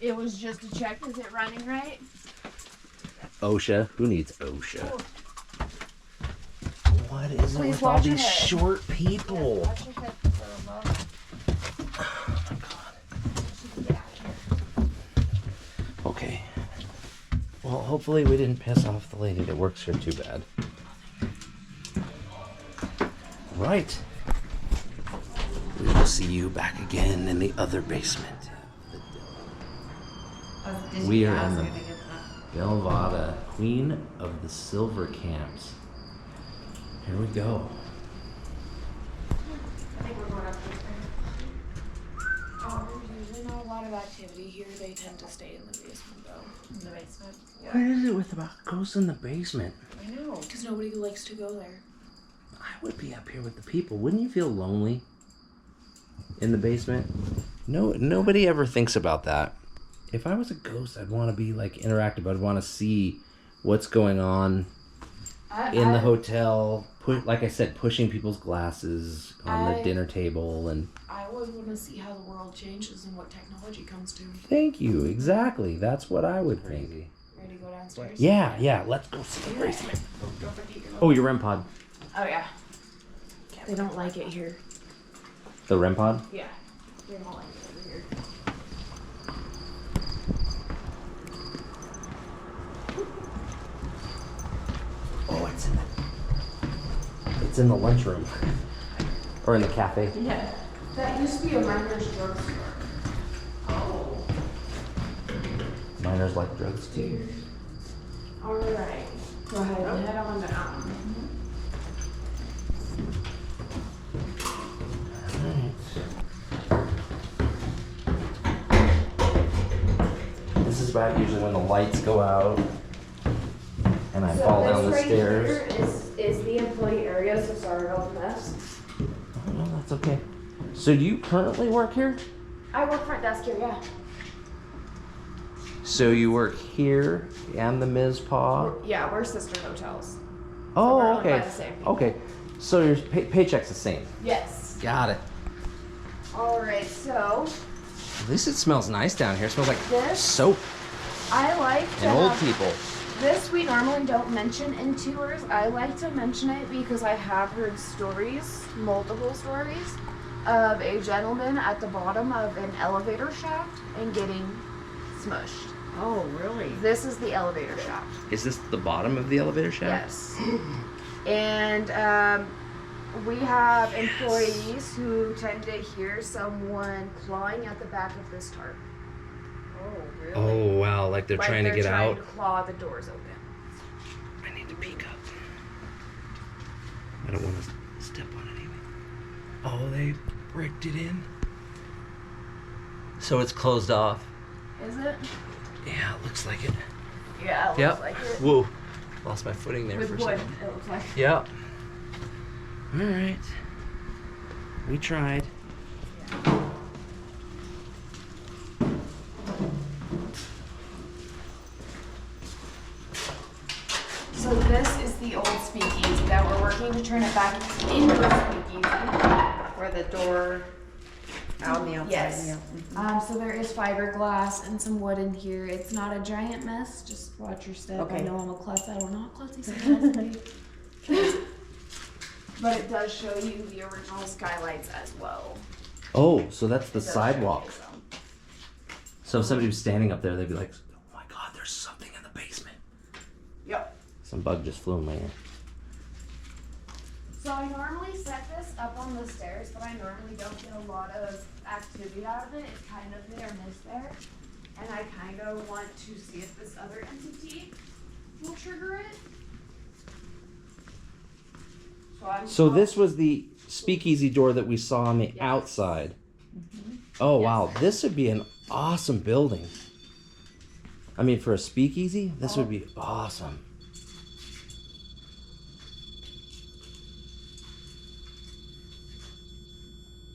S4: It was just to check, is it running right?
S1: OSHA. Who needs OSHA? What is it
S4: Please
S1: with all
S4: watch your
S1: these
S4: head.
S1: short people?
S4: Watch your head for a moment.
S1: Okay. Well, hopefully we didn't piss off the lady that works here too bad. Right. We will see you back again in the other basement. We are in the Belvada, Queen of the Silver Camps. Here we go.
S4: I think we're going up this way. There's usually not a lot of activity here. They tend to stay in the basement though.
S5: In the basement.
S1: What is it with about ghosts in the basement?
S5: I know.
S4: Because nobody likes to go there.
S1: I would be up here with the people. Wouldn't you feel lonely in the basement? No, nobody ever thinks about that. If I was a ghost, I'd want to be like interactive. I'd want to see what's going on in the hotel. Like I said, pushing people's glasses on the dinner table and.
S4: I always want to see how the world changes and what technology comes to.
S1: Thank you. Exactly. That's what I would think.
S4: Ready to go downstairs?
S1: Yeah. Let's go see the basement.
S4: Don't forget your
S1: Oh, your REM pod.
S4: Oh yeah. They don't like it here.
S1: The REM pod.
S4: Yeah. They don't like it over here.
S1: Oh, it's in the lunchroom. Or in the cafe.
S4: Yeah. That used to be a miner's drugstore.
S1: Miners like drugs too.
S4: Alright. Go ahead and head on down.
S1: This is about usually when the lights go out and I fall down the stairs.
S4: Is the employee area, so sorry about the mess.
S1: Oh, no, that's okay. So do you currently work here?
S4: I work front desk here, yeah.
S1: So you work here and the Mizpah?
S4: Yeah, we're sister hotels.
S1: Oh,
S4: we're owned by
S1: okay.
S4: the same people.
S1: Okay. So your paycheck's the same.
S4: Yes.
S1: Got it.
S4: All right, so
S1: At least it smells nice down here. It smells like
S4: This-
S1: soap
S4: I like to
S1: and old
S4: have-
S1: people.
S4: This we normally don't mention in tours. I like to mention it because I have heard stories, multiple stories, of a gentleman at the bottom of an elevator shaft and getting smushed.
S5: Oh, really?
S4: This is the elevator shaft.
S1: Is this the bottom of the elevator shaft?
S4: Yes. And we have employees who tend to hear someone clawing at the back of this tarp.
S5: Oh, really?
S1: Oh wow, like they're
S4: Like
S1: trying to
S4: they're
S1: get
S4: trying
S1: out.
S4: to claw the doors open.
S1: I need to peek up. I don't want to step on anything. Oh, they bricked it in. So it's closed off.
S4: Is it?
S1: Yeah, it looks like it.
S4: Yeah, it
S1: Yep.
S4: looks like it.
S1: Whoa. Lost my footing there
S4: With
S1: for a
S4: wood,
S1: second.
S4: it looks like.
S1: Yep. All right. We tried.
S4: So this is the old speakeasy that we're working to turn it back into a speakeasy.
S5: Where the door out on the outside.
S4: Yes.
S5: Yeah.
S4: So there is fiberglass and some wood in here. It's not a giant mess. Just watch your step. I
S5: Okay.
S4: know I'm a klutz. I don't know how klutzy someone else can be. But it does show you the original skylights as well.
S1: Oh, so that's the
S4: It does show
S1: sidewalk.
S4: you some.
S1: So if somebody was standing up there, they'd be like, "Oh my God, there's something in the basement."
S4: Yep.
S1: Some bug just flew in my ear.
S4: So I normally set this up on the stairs, but I normally don't get a lot of activity out of it. It's kind of hit or miss there. And I kind of want to see if this other entity will trigger it.
S1: So this was the speakeasy door that we saw on the
S4: Yes.
S1: outside. Oh wow, this would be an awesome building. I mean, for a speakeasy, this would be awesome.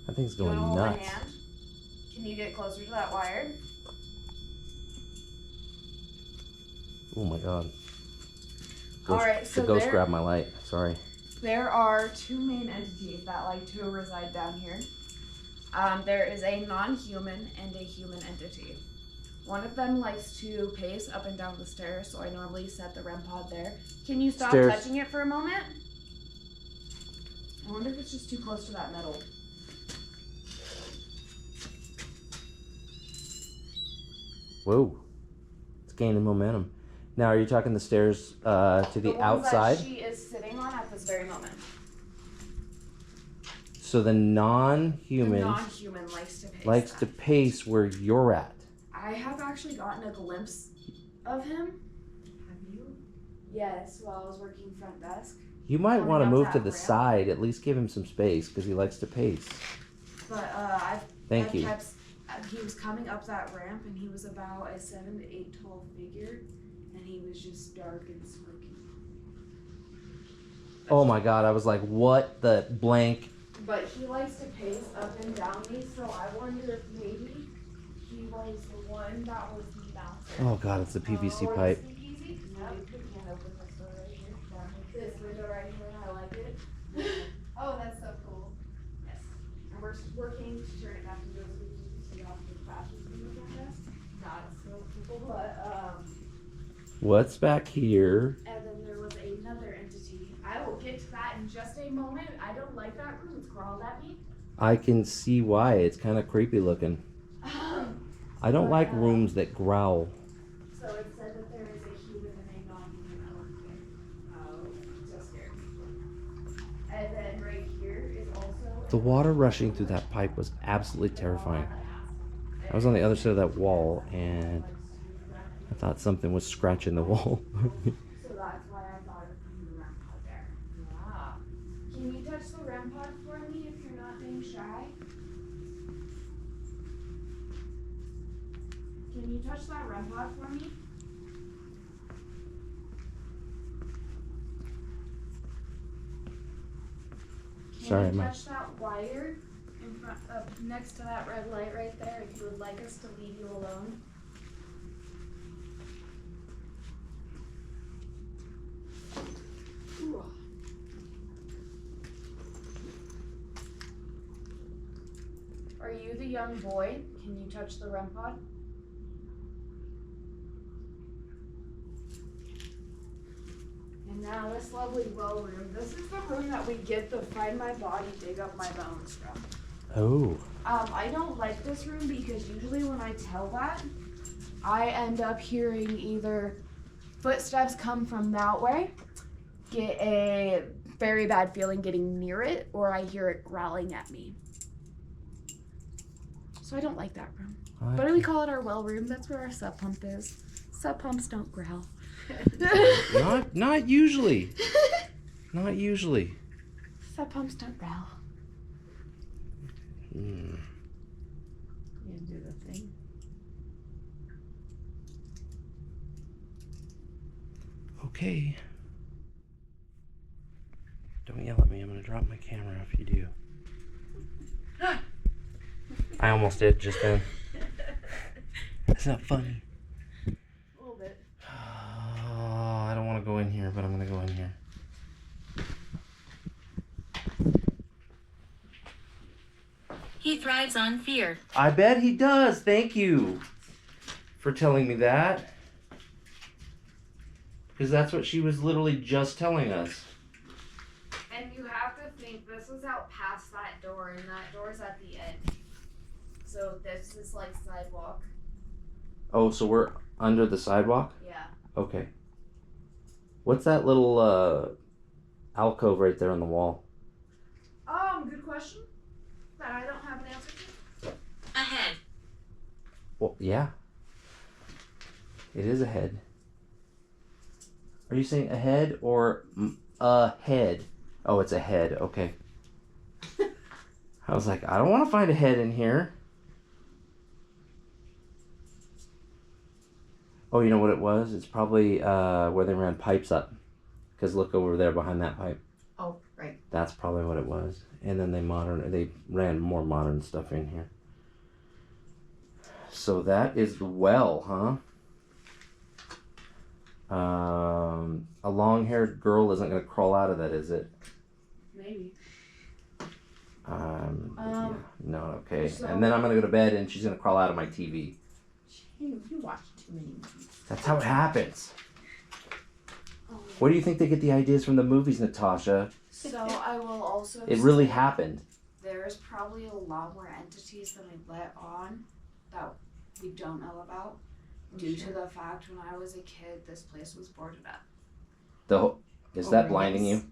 S1: That thing's
S4: You wanna
S1: going
S4: hold my
S1: nuts.
S4: hand? Can you get closer to that wire?
S1: Oh my God.
S4: All right, so
S1: the ghost
S4: there-
S1: grabbed my light. Sorry.
S4: There are two main entities that like to reside down here. There is a non-human and a human entity. One of them likes to pace up and down the stairs, so I normally set the REM pod there. Can you stop
S1: Stairs.
S4: touching it for a moment? I wonder if it's just too close to that metal.
S1: Whoa. It's gaining momentum. Now, are you talking the stairs to the
S4: ones
S1: outside?
S4: that she is sitting on at this very moment.
S1: So the
S4: The
S1: non-human
S4: non-human likes to pace.
S1: likes to pace where you're at.
S4: I have actually gotten a glimpse of him.
S5: Have you?
S4: Yes, while I was working front desk.
S1: You might
S4: Coming
S1: want to
S4: up
S1: move
S4: that
S1: to the
S4: ramp.
S1: side. At least give him some space because he likes to pace.
S4: But
S1: Thank
S4: I've
S1: you.
S4: kept, he was coming up that ramp and he was about a 7 to 8 tall figure, and he was just dark and smoky.
S1: Oh my God! I was like, what the blank?
S4: But he likes to pace up and down me, so I wonder if maybe he was the one that was bouncing.
S1: Oh God! It's the PVC pipe.
S4: Easy. Yep. We can't open this door right here. This window right here, I like it.
S7: Oh, that's so cool.
S4: Yes. And we're working to turn it back into a speakeasy so you have to fashion things like this. Not so cool, but
S1: What's back here?
S4: and then there was another entity. I will get to that in just a moment. I don't like that room. It's crawled at me.
S1: I can see why. It's kind of creepy looking. I don't like rooms that growl.
S4: So it said that there is a human and a non-human element. Oh, so scary. And then right here is also
S1: The water rushing through that pipe was absolutely terrifying. I was on the other side of that wall and I thought something was scratching the wall.
S4: so that's why I thought of putting the REM pod there. Ah. Can you touch the REM pod for me if you're not being shy? Can you touch that REM pod for me? Can
S1: Sorry,
S4: you
S1: Ma.
S4: touch that wire in front up next to that red light right there if you would like us to leave you alone? you the young boy? Can you touch the REM pod? And now this lovely well room. This is the room that we get the find my body, dig up my bones from.
S1: Oh.
S4: I don't like this room because usually when I tell that, I end up hearing either footsteps come from that way, get a very bad feeling getting near it, or I hear it growling at me. So I don't like that room. But we call it our well room. That's where our sub pump is. Sub pumps don't growl.
S1: Not usually. Not usually.
S4: Sub pumps don't growl.
S1: Hmm.
S5: You do the thing.
S1: Okay. Don't yell at me. I'm gonna drop my camera if you do. I almost did just then. That's not funny.
S4: A little bit.
S1: Oh, I don't want to go in here, but I'm gonna go in here.
S8: He thrives on fear.
S1: I bet he does. Thank you for telling me that. Because that's what she was literally just telling us.
S4: And you have to think, this is out past that door, and that door's at the end. So this is like sidewalk.
S1: Oh, so we're under the sidewalk?
S4: Yeah.
S1: Okay. What's that little alcove right there on the wall?
S4: Good question. That I don't have an answer to.
S8: Ahead.
S1: Well, yeah. It is ahead. Are you saying ahead or ahead? Oh, it's ahead. Okay. I was like, I don't want to find a head in here. Oh, you know what it was? It's probably where they ran pipes up. Because look over there behind that pipe.
S5: Oh, right.
S1: That's probably what it was. And then they ran more modern stuff in here. So that is the well, huh? A long-haired girl isn't going to crawl out of that, is it?
S4: Maybe.
S1: Yeah, no, okay.
S4: So-
S1: And then I'm going to go to bed and she's going to crawl out of my TV.
S5: You watch too many movies.
S1: That's how it happens.
S4: Oh.
S1: Where do you think they get the ideas from the movies, Natasha?
S4: So I will also
S1: It really
S4: say
S1: happened.
S4: there's probably a lot more entities than we let on that we don't know about due to the fact when I was a kid, this place was boarded up.
S1: Is that blinding you?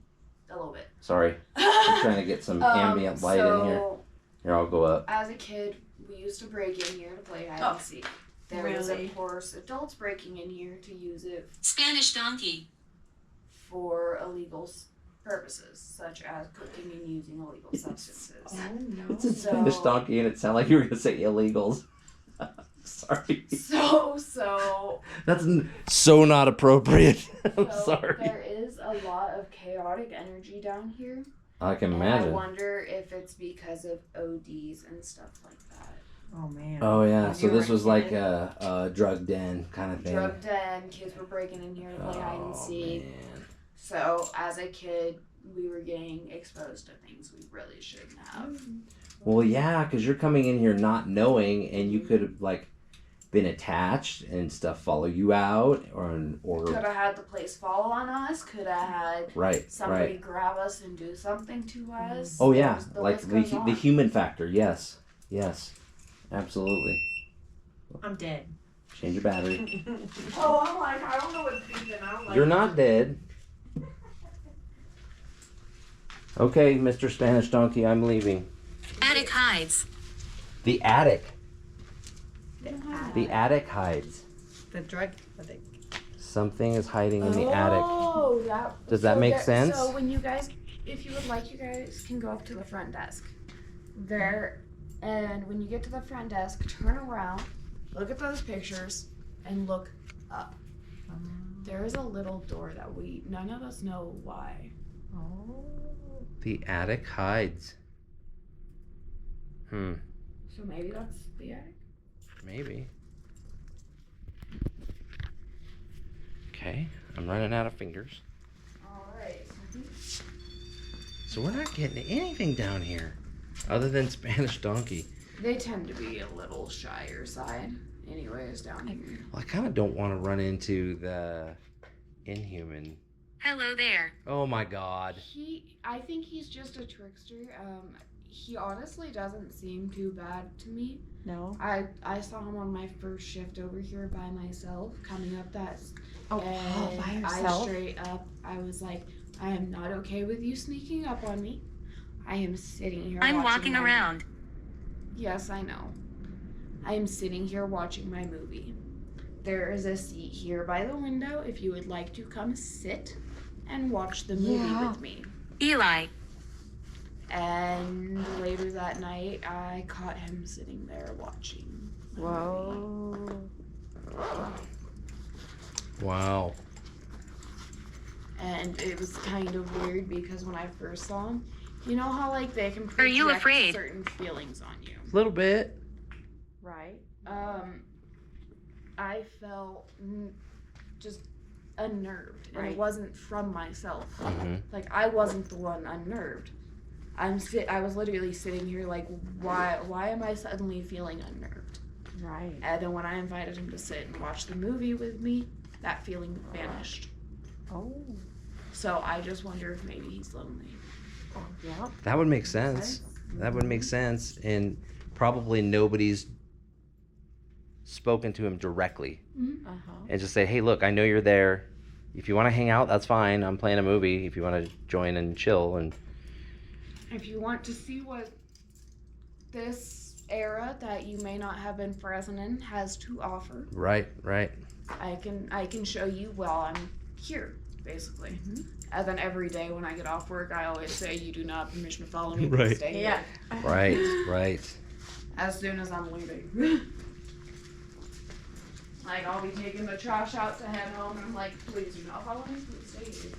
S4: A little bit.
S1: Sorry. I'm trying to get some ambient light in here. Here, I'll go up.
S4: As a kid, we used to break in here to play hide and seek. There was,
S5: Really?
S4: of course, adults breaking in here to use it
S8: Spanish donkey.
S4: for illegal purposes, such as cooking and using illegal substances.
S5: Oh no.
S1: It's a Spanish donkey and it sounded like you were going to say illegals. Sorry.
S4: So
S1: That's so not appropriate. I'm
S4: So
S1: sorry.
S4: there is a lot of chaotic energy down here.
S1: I can
S4: And I
S1: imagine.
S4: wonder if it's because of ODs and stuff like that.
S5: Oh man.
S1: Oh yeah,
S5: When
S1: so
S5: you were
S1: this
S5: a
S1: was like
S5: kid?
S1: a drug den kind of thing.
S4: Drug den, kids were breaking in here to play hide and
S1: Oh
S4: seek.
S1: man.
S4: So as a kid, we were getting exposed to things we really shouldn't have.
S1: Well, yeah, because you're coming in here not knowing, and you could have like been attached and stuff follow you out, or
S4: Could have had the place fall on us. Could have had
S1: right,
S4: somebody
S1: right.
S4: grab us and do something to us.
S1: Oh yeah,
S4: There's-
S1: like
S4: list goes on.
S1: the human factor. Yes, yes, absolutely.
S5: I'm dead.
S1: Change your battery.
S7: Oh, I'm like, I don't know what's beeping. I don't like
S1: You're not dead. Okay, Mr. Spanish Donkey, I'm leaving.
S8: Attic hides.
S1: The attic. The
S5: The
S1: attic hides.
S5: drug addict.
S1: Something is hiding in the attic.
S4: Oh, that.
S1: Does that make sense?
S4: So when you guys, if you would like, you guys can go up to the front desk. There, and when you get to the front desk, turn around, look at those pictures, and look up. There is a little door that none of us know why.
S5: Oh.
S1: The attic hides.
S4: So maybe that's the attic.
S1: Maybe. Okay, I'm running out of fingers.
S4: Alright.
S1: So we're not getting anything down here other than Spanish Donkey.
S4: They tend to be a little shyer side, anyways, down here.
S1: Well, I kind of don't want to run into the inhuman.
S8: Hello there.
S1: Oh my God.
S4: I think he's just a trickster. He honestly doesn't seem too bad to me.
S5: No.
S4: I saw him on my first shift over here by myself, coming up that.
S5: Oh,
S4: and
S5: by
S4: I
S5: yourself?
S4: straight up, I was like, I am not okay with you sneaking up on me. I am sitting here.
S8: I'm
S4: watching
S8: walking
S4: my-
S8: around.
S4: Yes, I know. I am sitting here watching my movie. There is a seat here by the window if you would like to come sit and watch the movie
S5: Yeah.
S4: with me.
S8: Eli.
S4: And later that night, I caught him sitting there watching. my movie.
S5: Whoa.
S1: Wow.
S4: And it was kind of weird because when I first saw him, you know how like they can
S8: Are you
S4: project
S8: afraid?
S4: certain feelings on you.
S1: A little bit.
S5: Right.
S4: I felt just unnerved, and
S5: Right.
S4: it wasn't from myself.
S1: Mm-hmm.
S4: Like I wasn't the one unnerved. I was literally sitting here like, why am I suddenly feeling unnerved?
S5: Right.
S4: And then when I invited him to sit and watch the movie with me, that feeling vanished.
S5: Oh.
S4: So I just wonder if maybe he's lonely.
S5: Yeah.
S1: That would make sense. That would make sense. And probably nobody's spoken to him directly
S5: Uh-huh.
S1: and just say, hey, look, I know you're there. If you want to hang out, that's fine. I'm playing a movie. If you want to join and chill. And
S4: If you want to see what this era that you may not have been present in has to offer,
S1: right.
S4: I can show you while I'm here, basically. And then every day when I get off work, I always say, you do not have permission to follow me. Please
S1: Right.
S4: stay here.
S5: Yeah.
S1: Right.
S4: As soon as I'm leaving. Like, I'll be taking the trash out to head home, and I'm like, please do not follow me, please stay here.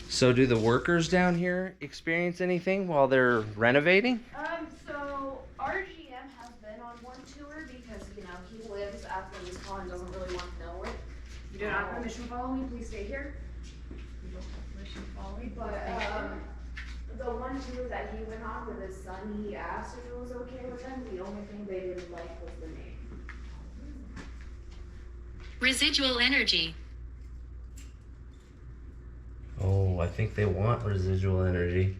S1: So do the workers down here experience anything while they're renovating?
S4: So our GM has been on one tour because, you know, he lives at the Mizpah and doesn't really want to know it. You do not have permission to follow me, please stay here.
S5: You don't have permission to follow me?
S4: But, the one tour that he went on with his son, he asked if it was okay with them. The only thing they didn't like was the name.
S8: Residual energy.
S1: Oh, I think they want residual energy.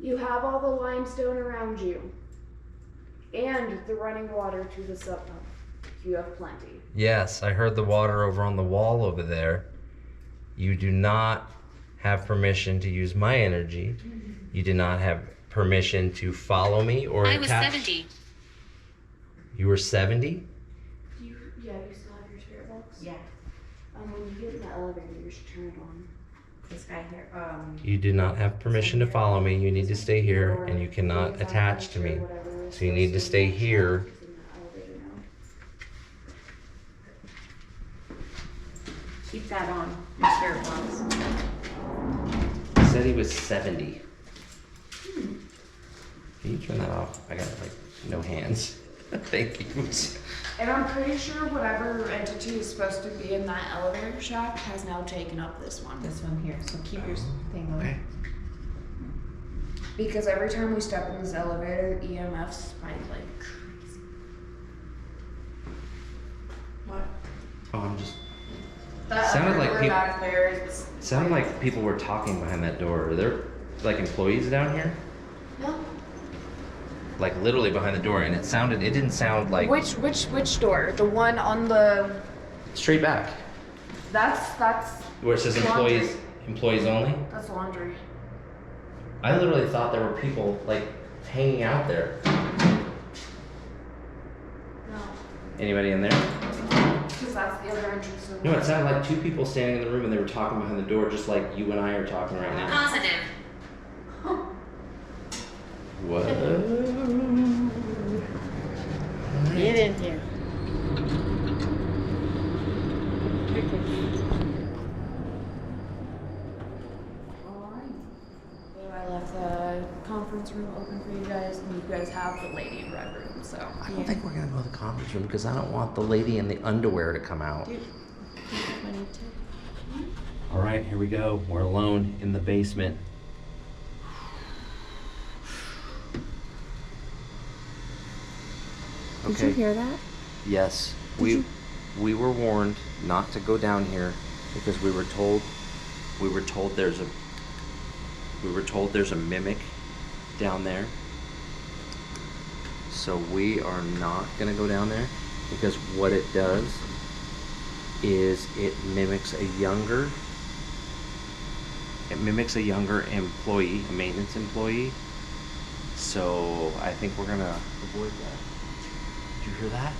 S4: You have all the limestone around you. And the running water to the sub pump. You have plenty.
S1: Yes, I heard the water over on the wall over there. You do not have permission to use my energy. You do not have permission to follow me or
S8: I was
S1: attach.
S8: 70.
S1: You were 70?
S4: You still have your spirit box?
S5: Yeah.
S4: When you get in the elevator, you should turn it on.
S5: This guy here.
S1: You do not have permission to follow me. You need to stay here, and you cannot attach to me. So you need to stay here.
S5: Keep that on. Your spirit box.
S1: He said he was 70. Can you turn that off? I got like no hands. Thank you.
S4: And I'm pretty sure whatever entity is supposed to be in that elevator shaft has now taken up this one.
S5: This one here. So keep your thing on.
S1: Okay.
S4: Because every time we step in this elevator, EMFs spike like crazy.
S5: What?
S1: Oh, I'm just.
S4: That
S1: Sounded like
S4: door
S1: peop-
S4: back there is
S1: Sounded like people were talking behind that door. Are there like employees down here?
S4: No.
S1: Like literally behind the door, and it didn't sound like
S4: Which door? The one on the.
S1: straight back
S4: That's
S1: where it says
S4: Laundry.
S1: employees only.
S4: that's laundry.
S1: I literally thought there were people like hanging out there.
S4: No.
S1: Anybody in there?
S4: Because that's the other entrance to the
S1: No, it sounded like two people standing in the room and they were talking behind the door, just like you and I are talking right now.
S8: Positive.
S1: What?
S5: Get in here.
S4: So I left the conference room open for you guys, and you guys have the lady in red room, so.
S1: I don't think we're gonna go to the conference room because I don't want the lady in the underwear to come out. All right, here we go. We're alone in the basement.
S2: Did
S1: Okay.
S2: you hear that?
S1: Yes,
S2: Did
S1: we were warned not to go down here because we were told there's a mimic down there. So we are not gonna go down there because what it does is it mimics a younger employee, a maintenance employee. So I think we're gonna avoid that. Did you hear that?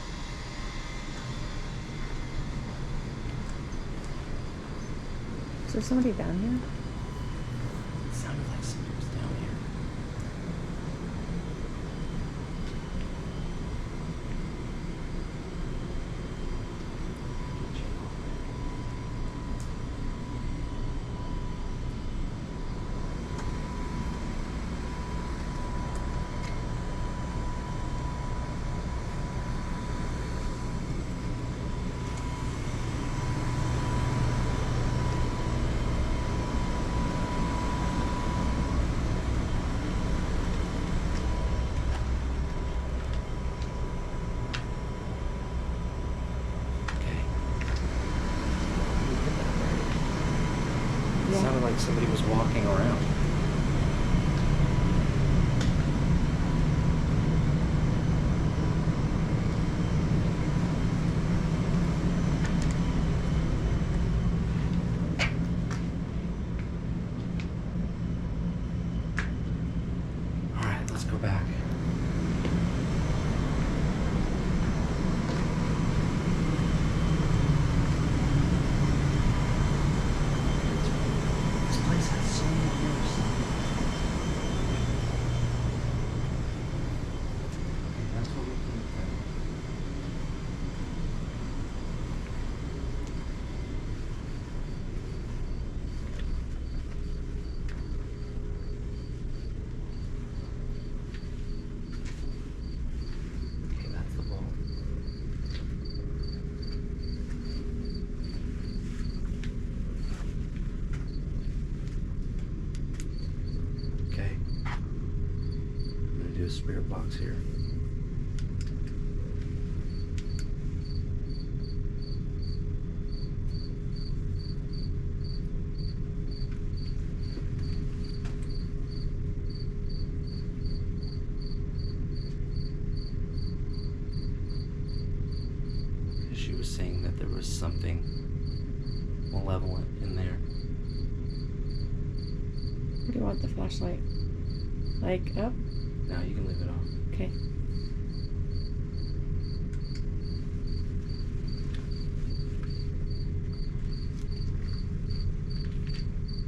S2: Is there somebody down here?
S1: It sounded like somebody was down here. Okay. It
S2: Yeah.
S1: sounded like somebody was walking around. All right, let's go back. This place has so many mirrors. Okay, that's what we came from. Okay, that's the vault. Okay. I'm gonna do a spirit box here. Because she was saying that there was something malevolent in there.
S2: Where do you want the flashlight? Like up?
S1: Now you can leave it off.
S2: Okay.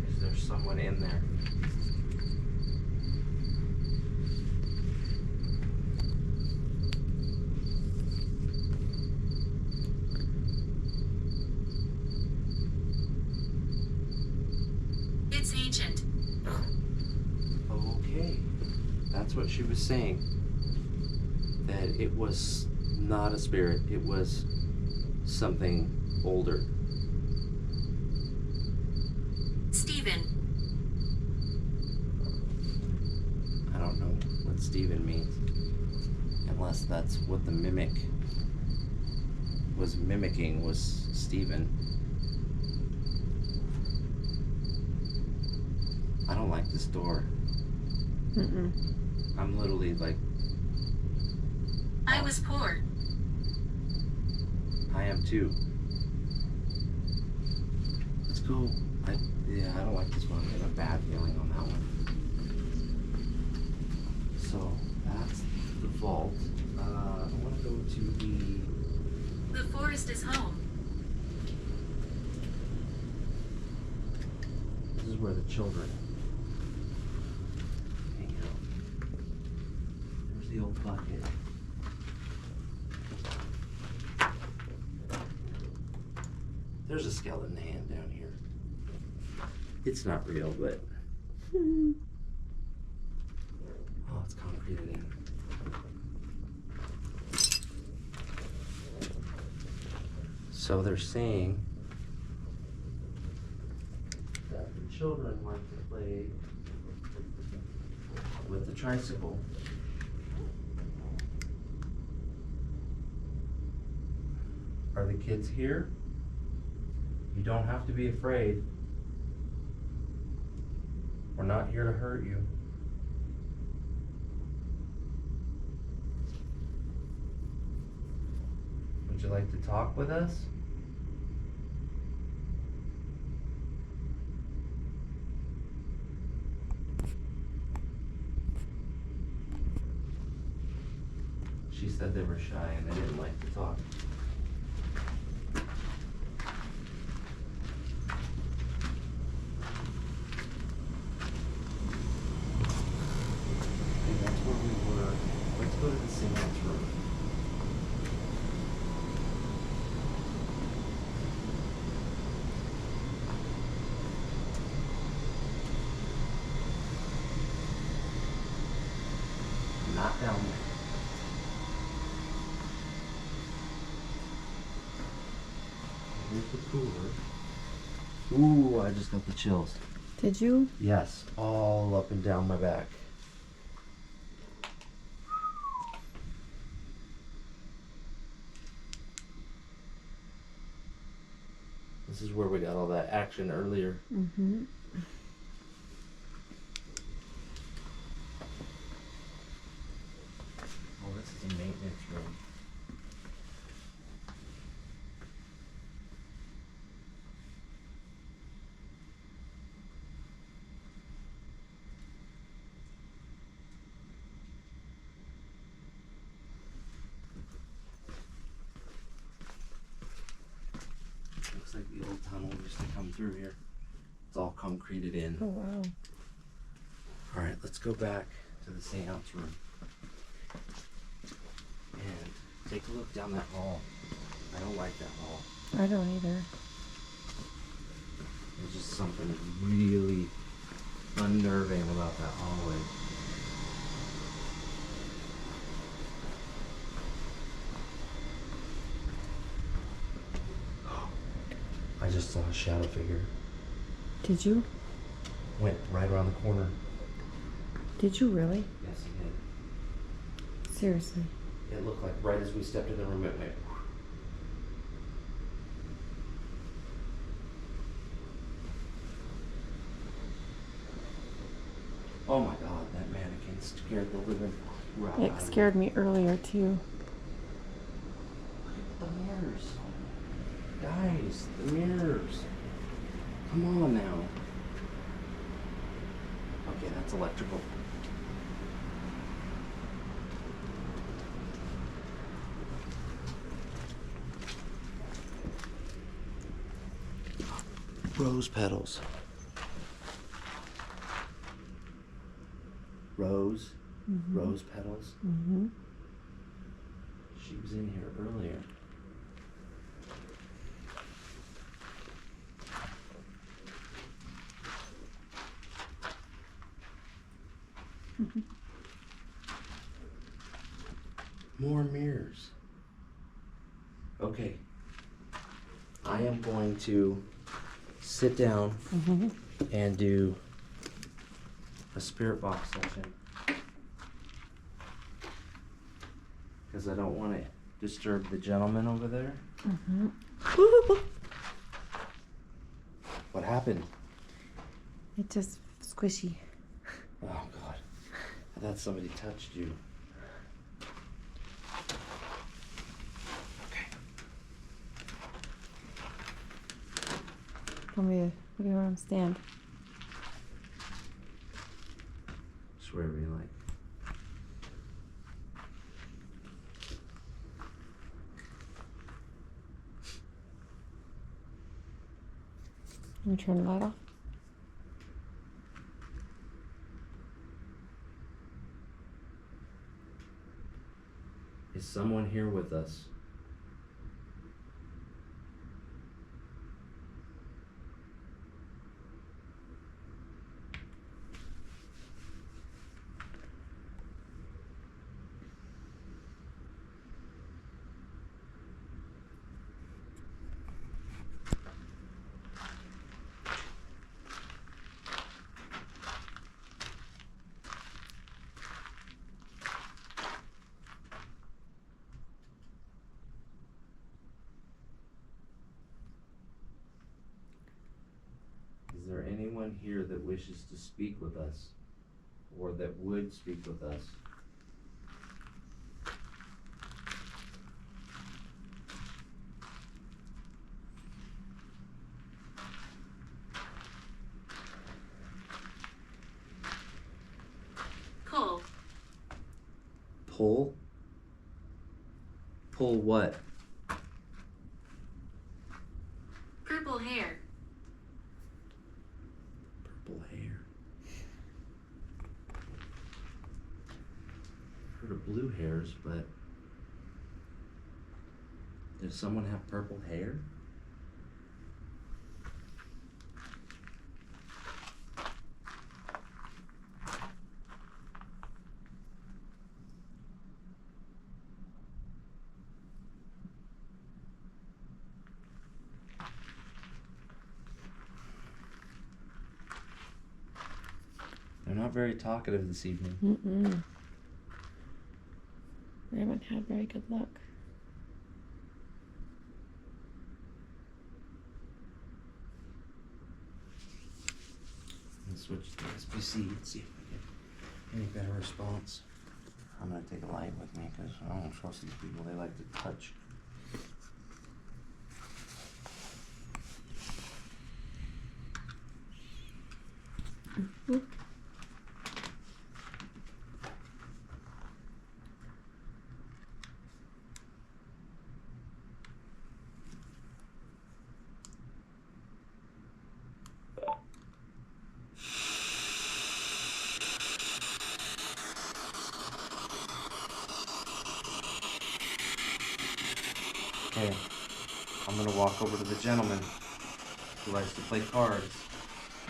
S1: Is there someone in there?
S8: It's ancient.
S1: Okay. That's what she was saying. That it was not a spirit, it was something older.
S8: Stephen.
S1: I don't know what Stephen means. Unless that's what the mimic was mimicking, was Stephen. I don't like this door.
S2: Mm-mm.
S1: I'm literally like,
S8: I was poor.
S1: I am too. Let's go. I don't like this one. I have a bad feeling on that one. So that's the vault. I want to go to
S8: The forest is home.
S1: this is where the children hang out. There's the old bucket. There's a skeleton hand down here. It's not real, but oh, it's concreted in. So they're saying that the children like to play with the tricycle. Are the kids here? You don't have to be afraid. We're not here to hurt you. Would you like to talk with us? She said they were shy and they didn't like to talk. Okay, that's where we were. Let's go to the seance room. Not down there. Here's the cooler. Ooh, I just got the chills.
S2: Did you?
S1: Yes, all up and down my back. This is where we got all that action earlier.
S2: Mm-hmm.
S1: Oh, this is a maintenance room. Looks like the old tunnel used to come through here. It's all concreted in.
S2: Oh, wow.
S1: All right, let's go back to the seance room and take a look down that hall. I don't like that hall.
S2: I don't either.
S1: There's just something really unnerving about that hallway. I just saw a shadow figure.
S2: Did you?
S1: Went right around the corner.
S2: Did you really?
S1: Yes, it did.
S2: Seriously.
S1: It looked like right as we stepped in the room, it went. Oh my God, that mannequin scared the living crap out
S2: It
S1: of me.
S2: scared me earlier too.
S1: Look at the mirrors. Guys, the mirrors. Come on now. Okay, that's electrical. Rose petals. Rose. Rose petals.
S2: Mm-hmm.
S1: She was in here earlier. More mirrors. Okay. I am going to sit down and do a spirit box session. Because I don't want to disturb the gentleman over there. What happened?
S2: It just squishy.
S1: Oh God. I thought somebody touched you. Okay.
S2: Tell me, where do you want to stand?
S1: Just wherever you like.
S2: Let me turn the light off.
S1: Is someone here with us? here that wishes to speak with us, or that would speak with us.
S8: Pull.
S1: Pull? Pull what?
S8: Purple hair.
S1: Purple hair. Heard of blue hairs, but does someone have purple hair? They're not very talkative this evening.
S2: Mm-mm. We haven't had very good luck.
S1: Let's switch to SBC and see if I get any better response. I'm gonna take a light with me because I don't trust these people. They like to touch. Okay, I'm gonna walk over to the gentleman who likes to play cards.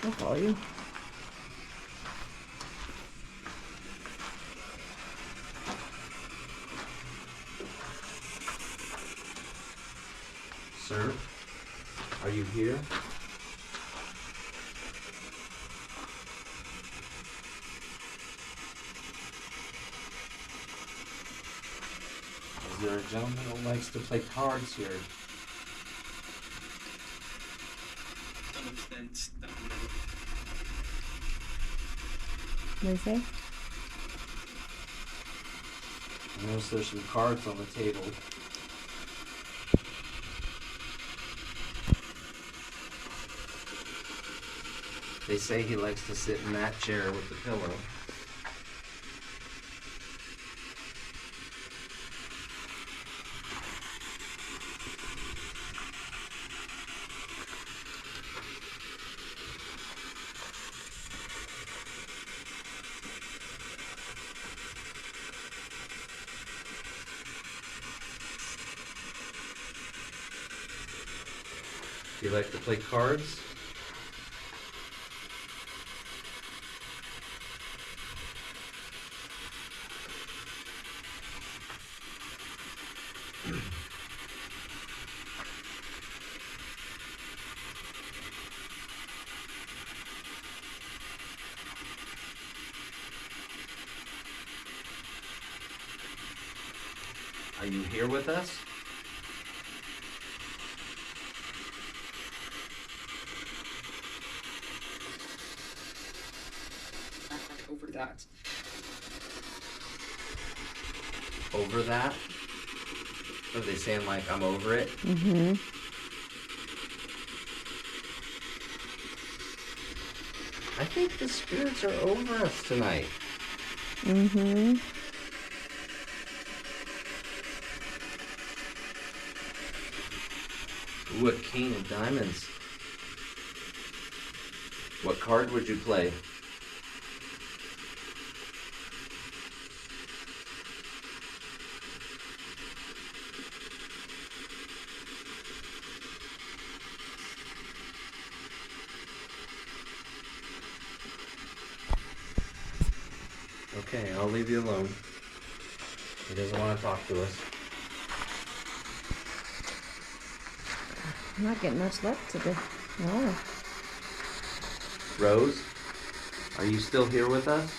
S2: I'll follow you.
S1: Sir, are you here? Is there a gentleman who likes to play cards here?
S2: What do you say?
S1: I notice there's some cards on the table. They say he likes to sit in that chair with the pillow. Do you like to play cards? Are you here with us?
S9: Over that.
S1: Over that? Are they saying like I'm over it?
S2: Mm-hmm.
S1: I think the spirits are over us tonight.
S2: Mm-hmm.
S1: Ooh, a king of diamonds. What card would you play? Okay, I'll leave you alone. He doesn't want to talk to us.
S2: I'm not getting much luck today. No.
S1: Rose, are you still here with us?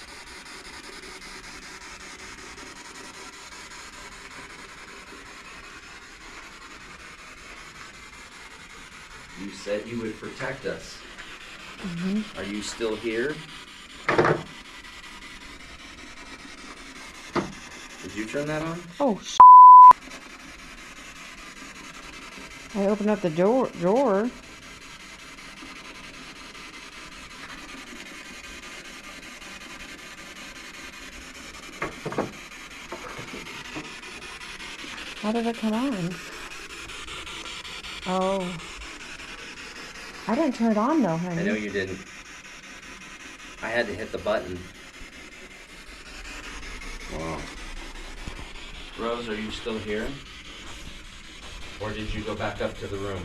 S1: You said you would protect us. Are you still here? Did you turn that on?
S2: Oh, I opened up the drawer. How did it come on? Oh. I didn't turn it on though, honey.
S1: I know you didn't. I had to hit the button. Wow. Rose, are you still here? Or did you go back up to the room?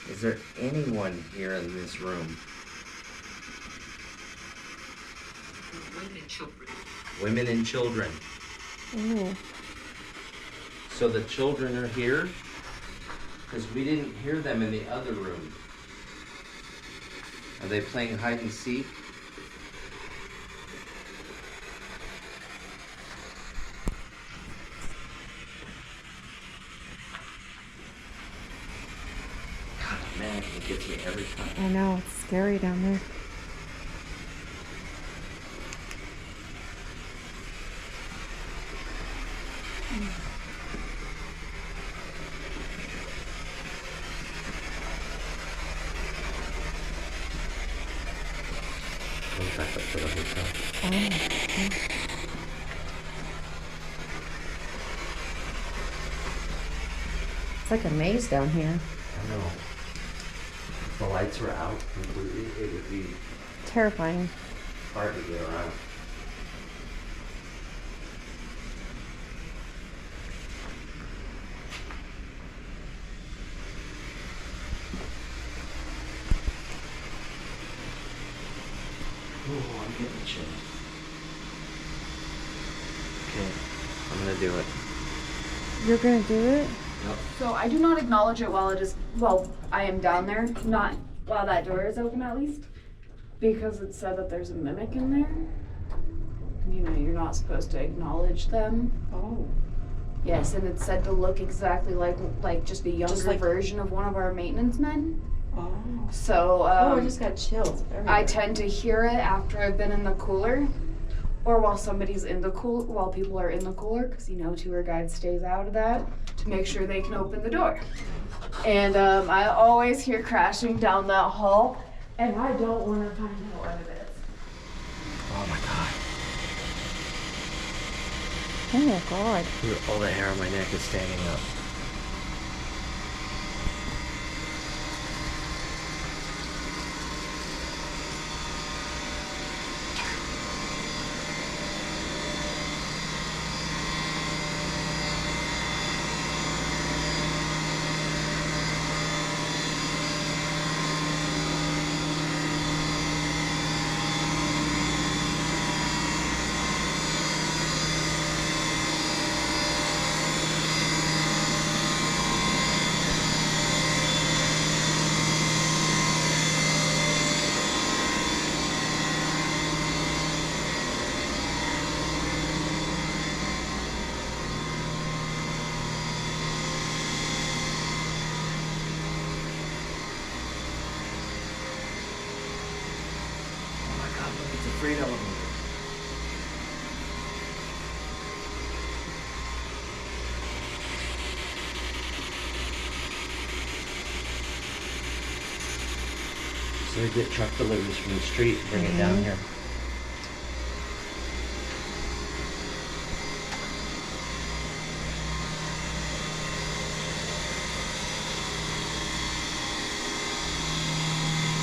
S1: Is there anyone here in this room?
S8: Women and children.
S1: Women and children.
S2: Ooh.
S1: So the children are here? Because we didn't hear them in the other room. Are they playing hide and seek? God, man, it gets me every time.
S2: I know, it's scary down there.
S1: Go back up to the hotel.
S2: Oh, okay. It's like a maze down here.
S1: I know. If the lights were out completely, it would be
S2: Terrifying.
S1: hard to get around. Oh, I'm getting chills. Okay, I'm gonna do it.
S2: You're gonna do it?
S1: Yep.
S4: So I do not acknowledge it while it is, well, I am down there, not while that door is open at least, because it said that there's a mimic in there. You know, you're not supposed to acknowledge them.
S5: Oh.
S4: Yes, and it's said to look exactly like just a younger
S5: like-
S4: version of one of our maintenance men.
S5: Oh.
S4: So
S5: Oh, I just got chills.
S4: I tend to hear it after I've been in the cooler, or while somebody's in the while people are in the cooler, because you know tour guide stays out of that to make sure they can open the door. And I always hear crashing down that hall, and I don't want to find out what it is.
S1: Oh my god.
S2: Oh God.
S1: Dude, all the hair on my neck is standing up. Oh my god, look, it's a freight elevator. So they get truck deliveries from the street and bring it down here.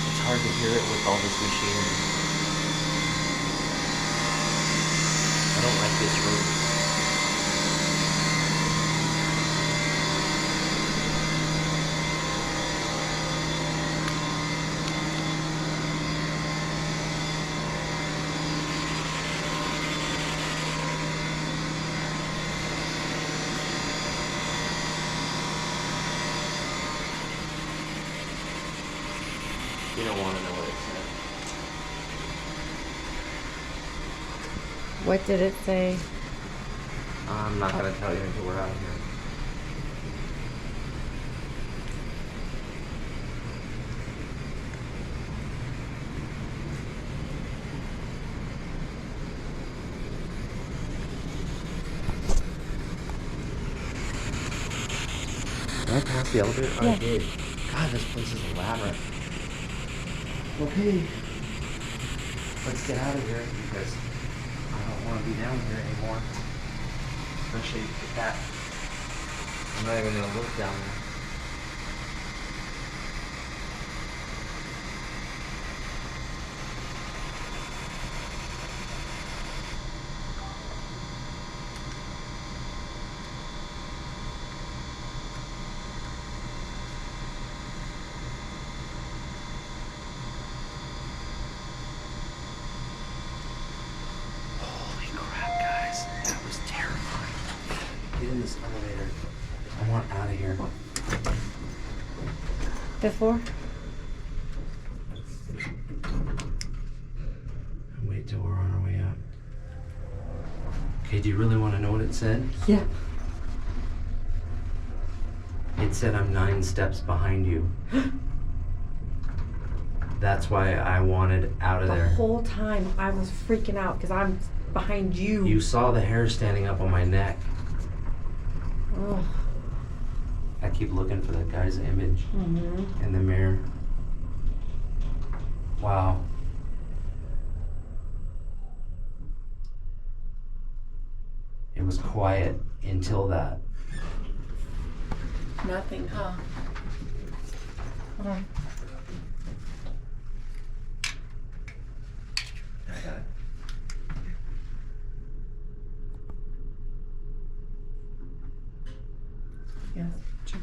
S1: It's hard to hear it with all this machinery. I don't like this room. You don't want to know what it said.
S2: What did it say?
S1: I'm not gonna tell you until we're out of here. Did I pass the elevator?
S2: Yeah.
S1: I did. God, this place is a labyrinth. Okay. Let's get out of here because I don't want to be down here anymore. Especially with that. I'm not even gonna look down there. Holy crap, guys. That was terrifying. Get in this elevator. I want out of here.
S2: Fifth floor?
S1: Wait till we're on our way up. Okay, do you really want to know what it said?
S2: Yeah.
S1: It said I'm 9 steps behind you. That's why I wanted out of
S2: The
S1: there.
S2: whole time I was freaking out because I'm behind you.
S1: You saw the hair standing up on my neck.
S2: Ugh.
S1: I keep looking for that guy's image
S2: Mm-hmm.
S1: in the mirror. Wow. It was quiet until that.
S2: Nothing, huh? Hold on.
S1: I got it.
S2: Yes. Sure.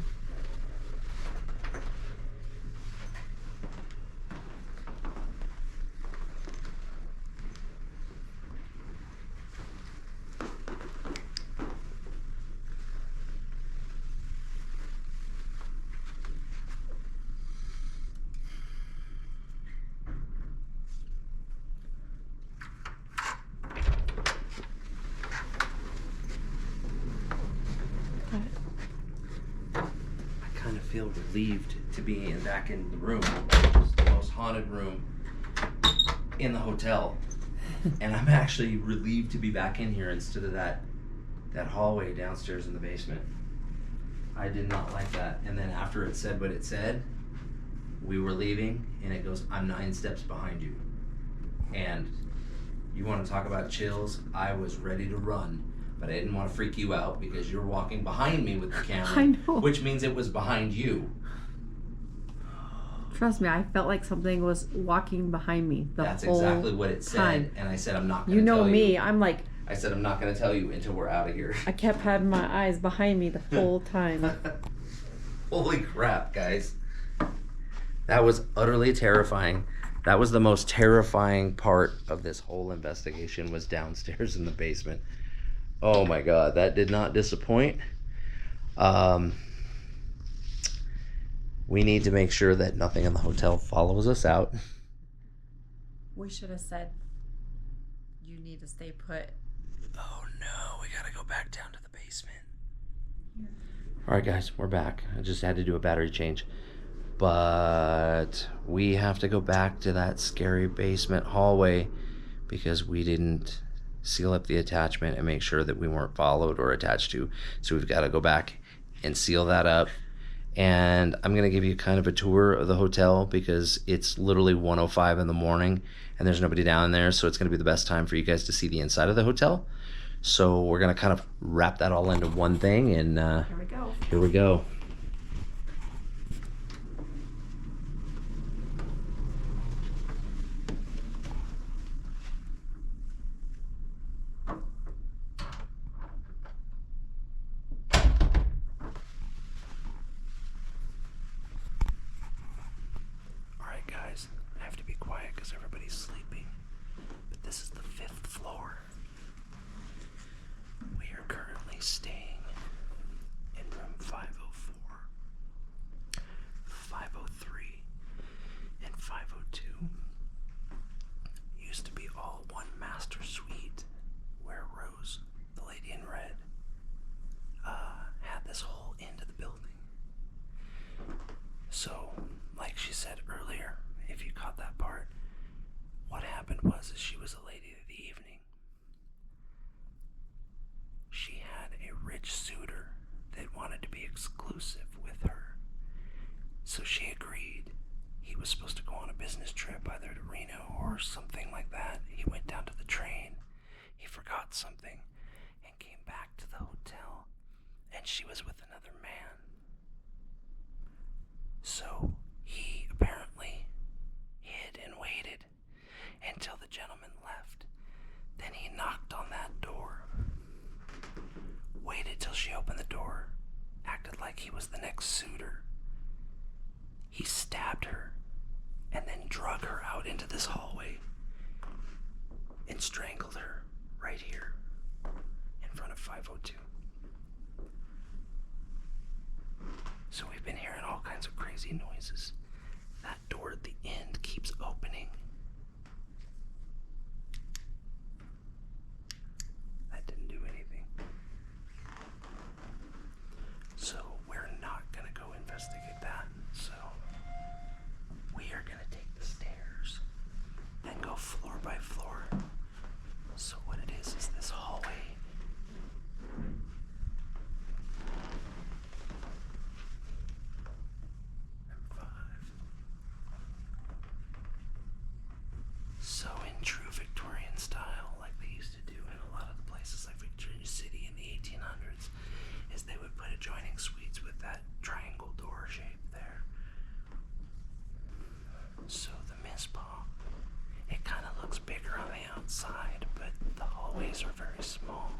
S1: I kind of feel relieved to be back in the room. It's the most haunted room in the hotel. And I'm actually relieved to be back in here instead of that hallway downstairs in the basement. I did not like that. And then after it said what it said, we were leaving and it goes, I'm 9 steps behind you. And you want to talk about chills? I was ready to run, but I didn't want to freak you out because you're walking behind me with the camera.
S2: I know.
S1: Which means it was behind you.
S2: Trust me, I felt like something was walking behind me the
S1: That's
S2: whole
S1: exactly what it said.
S2: time.
S1: And I said, I'm not going
S2: You
S1: to tell
S2: know
S1: you.
S2: me, I'm like,
S1: I said, I'm not going to tell you until we're out of here.
S2: I kept having my eyes behind me the whole time.
S1: Holy crap, guys. That was utterly terrifying. That was the most terrifying part of this whole investigation was downstairs in the basement. Oh my God, that did not disappoint. We need to make sure that nothing in the hotel follows us out.
S2: We should have said, you need to stay put.
S1: Oh no, we gotta go back down to the basement. All right, guys, we're back. I just had to do a battery change. But we have to go back to that scary basement hallway because we didn't seal up the attachment and make sure that we weren't followed or attached to. So we've got to go back and seal that up. And I'm going to give you kind of a tour of the hotel because it's literally 1:05 in the morning and there's nobody down there. So it's going to be the best time for you guys to see the inside of the hotel. So we're going to kind of wrap that all into one thing. And
S2: Here we go.
S1: here we go. Guys, I have to be quiet because everybody's sleeping. But this is the 5th floor. We are currently staying in room 504, 503, and 504. happened was is she was a lady of the evening. She had a rich suitor that wanted to be exclusive with her. So she agreed. He was supposed to go on a business trip either to Reno or something like that. He went down to the train. He forgot something and came back to the hotel, and she was with another man. So he apparently hid and waited until the gentleman left. Then he knocked on that door, waited till she opened the door, acted like he was the next suitor. He stabbed her and then drug her out into this hallway and strangled her right here in front of 502. So we've been hearing all kinds of crazy noises. That door at the end keeps opening. That didn't do anything. So we're not gonna go investigate that. So we are gonna take the stairs and go floor by floor. So what it is this hallway. So in true Victorian style, like they used to do in a lot of the places like Victoria City in the 1800s, is they would put adjoining suites with that triangle door shape there. So the Mizpah, it kind of looks bigger on the outside, but the hallways are very small.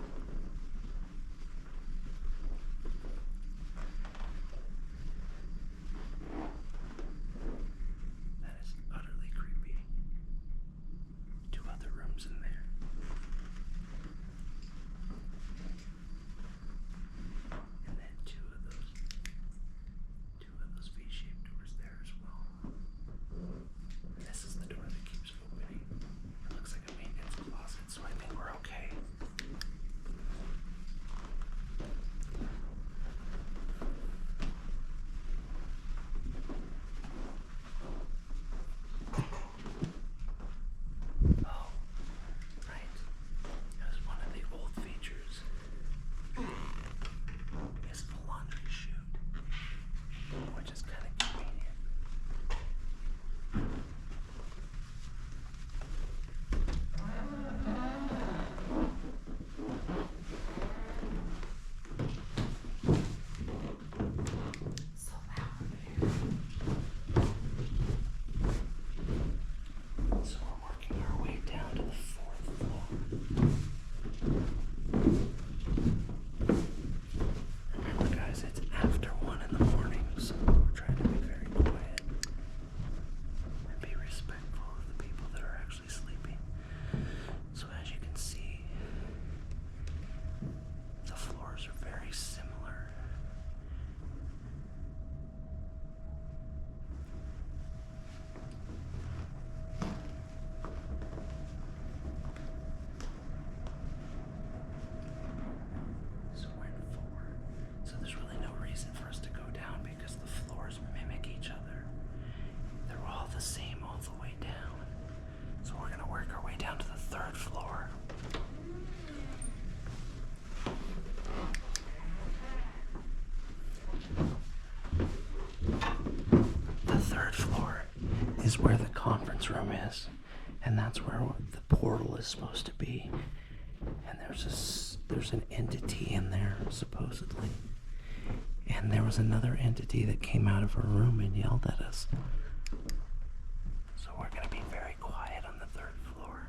S1: That is utterly creepy. Two other rooms in there. And then two of those V-shaped doors there as well. And this is the door that keeps opening. It looks like a maintenance closet, so I think we're okay. Oh, right. That was one of the old features. Is the laundry chute, which is kind of convenient.
S5: So loud over there.
S1: So we're working our way down to the 4th floor. Remember guys, it's after 1 in the morning, so we're trying to be very quiet and be respectful of the people that are actually sleeping. So as you can see, the floors are very similar. So we're in 4. So there's really no reason for us to go down because the floors mimic each other. They're all the same all the way down. So we're gonna work our way down to the 3rd floor. The 3rd floor is where the conference room is, and that's where the portal is supposed to be. And there's an entity in there supposedly, and there was another entity that came out of her room and yelled at us. So we're gonna be very quiet on the 3rd floor.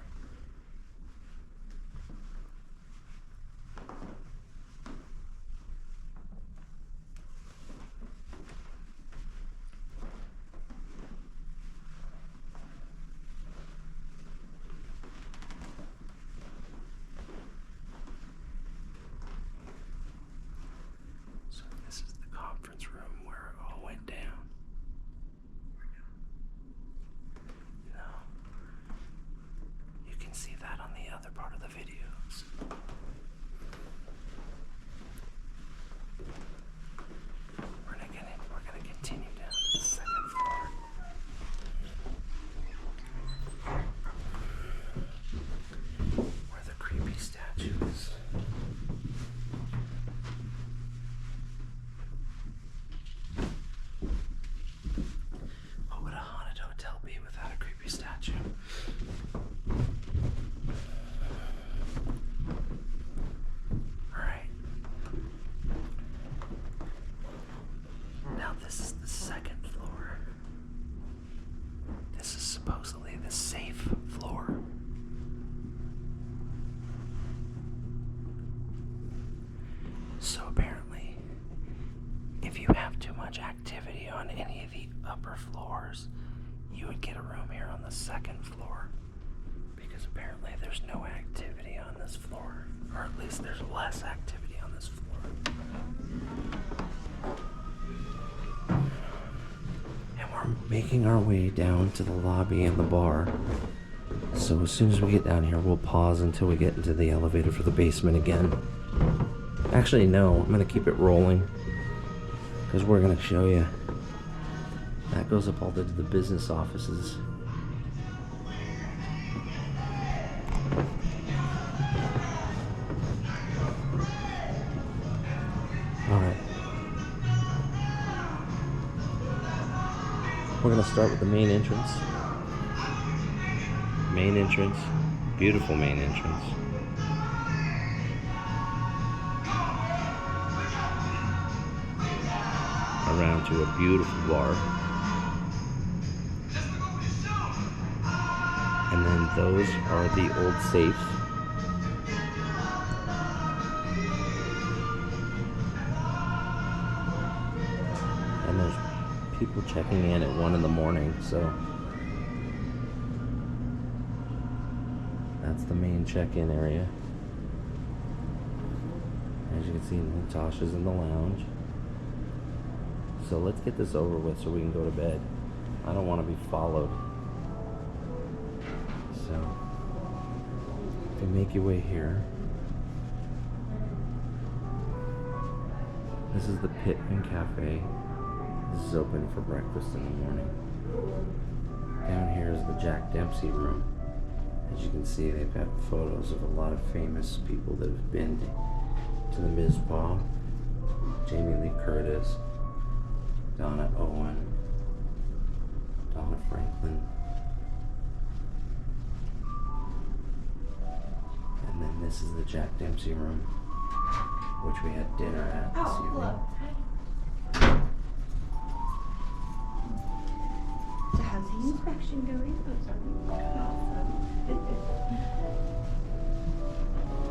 S1: So this is the conference room where it all went down. We're So apparently, if you have too much activity on any of the upper floors, you would get a room here on the second floor. Because apparently there's no activity on this floor. Or at least there's less activity on this floor. And we're making our way down to the lobby and the bar. So as soon as we get down here, we'll pause until we get into the elevator for the basement again. Actually, no, I'm gonna keep it rolling because we're gonna show you. That goes up all to the business offices. Alright. We're gonna start with the main entrance. Main entrance. Beautiful main entrance. Around to a beautiful bar. And then those are the old safes. And there's people checking in at 1 in the morning, so that's the main check-in area. As you can see, Natasha's in the lounge. So let's get this over with so we can go to bed. I don't want to be followed. So, if you make your way here, this is the Pittman Cafe. This is open for breakfast in the morning. Down here is the Jack Dempsey room. As you can see, they've got photos of a lot of famous people that have been to the Mizpah. Jamie Lee Curtis, Donna Owen, Donna Franklin. And then this is the Jack Dempsey room, which we had dinner at this evening.
S5: So how's the inspection going?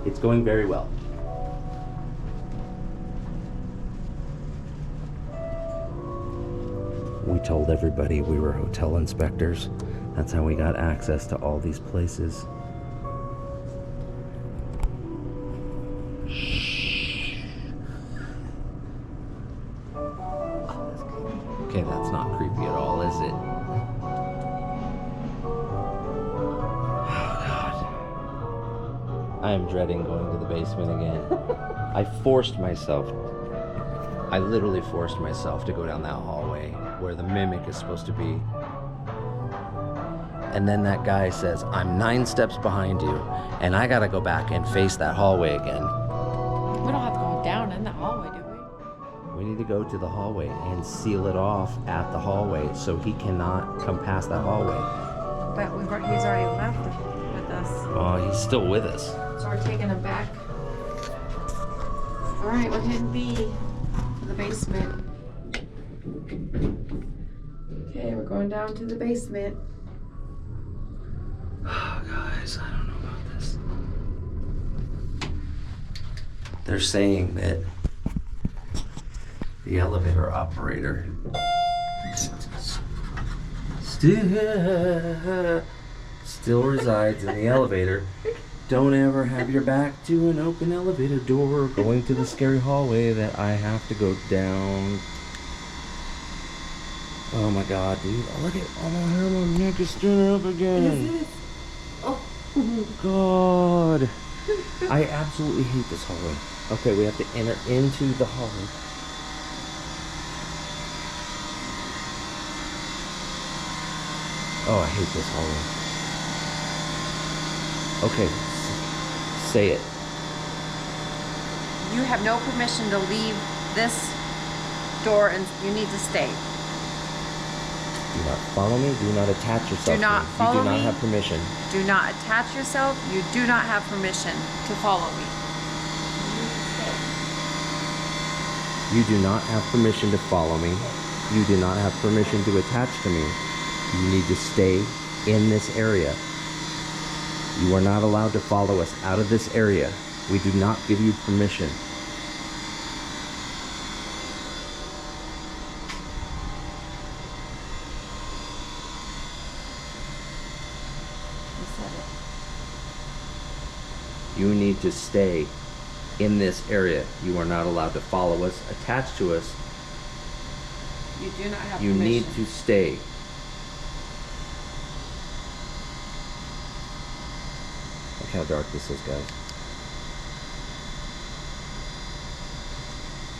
S1: It's going very well. We told everybody we were hotel inspectors. That's how we got access to all these places. Okay, that's not creepy at all, is it? I am dreading going to the basement again. I literally forced myself to go down that hallway where the mimic is supposed to be. And then that guy says, I'm 9 steps behind you, and I gotta go back and face that hallway again.
S2: We don't have to go down in the hallway, do we?
S1: We need to go to the hallway and seal it off at the hallway so he cannot come past that hallway.
S2: But he's already left with us.
S1: Oh, he's still with us.
S2: So we're taking him back. All right, we're hitting B to the basement. Okay, we're going down to the basement.
S1: Oh, guys, I don't know about this. They're saying that the elevator operator still resides in the elevator. Don't ever have your back to an open elevator door going to the scary hallway that I have to go down. Oh my god, dude. Oh, look at my hair, my neck is standing up again. Oh god. I absolutely hate this hallway. Okay, we have to enter into the hallway. Oh, I hate this hallway. Okay, say it.
S2: You have no permission to leave this door, and you need to stay.
S1: Do not follow me. Do not attach yourself
S2: Do not
S1: to me.
S2: follow
S1: You do not
S2: me.
S1: have permission.
S2: Do not attach yourself. You do not have permission to follow me.
S1: You do not have permission to follow me. You do not have permission to attach to me. You need to stay in this area. You are not allowed to follow us out of this area. We do not give you permission. You need to stay in this area. You are not allowed to follow us, attach to us.
S2: You do not have
S1: You
S2: permission.
S1: need to stay. Look how dark this is, guys.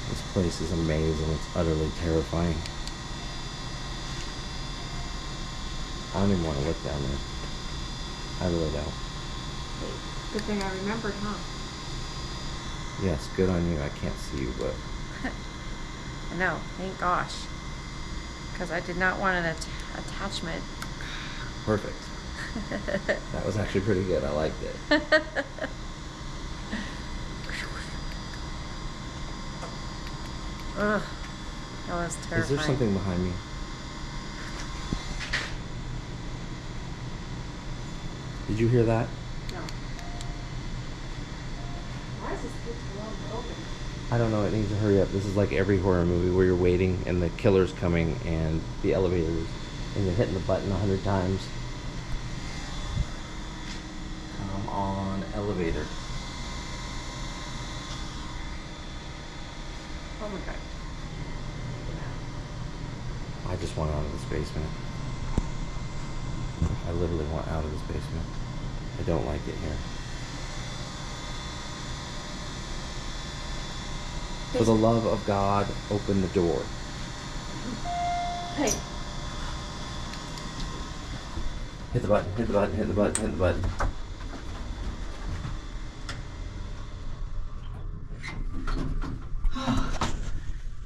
S1: This place is amazing. It's utterly terrifying. I don't even want to look down there. I really don't.
S2: Good thing I remembered, huh?
S1: Yes, good on you. I can't see you, but
S2: I know, thank gosh. Because I did not want an attachment.
S1: perfect. That was actually pretty good. I liked it.
S2: Ugh, that was terrifying.
S1: Is there something behind me? Did you hear that?
S2: No. Why is this door open?
S1: I don't know. It needs to hurry up. This is like every horror movie where you're waiting and the killer's coming and the elevator's and you're hitting the button 100 times. Come on, elevator.
S2: Oh my god.
S1: I just want out of this basement. I literally want out of this basement. I don't like it here. For the love of God, open the door.
S2: Hey.
S1: Hit the button, hit the button, hit the button, hit the button.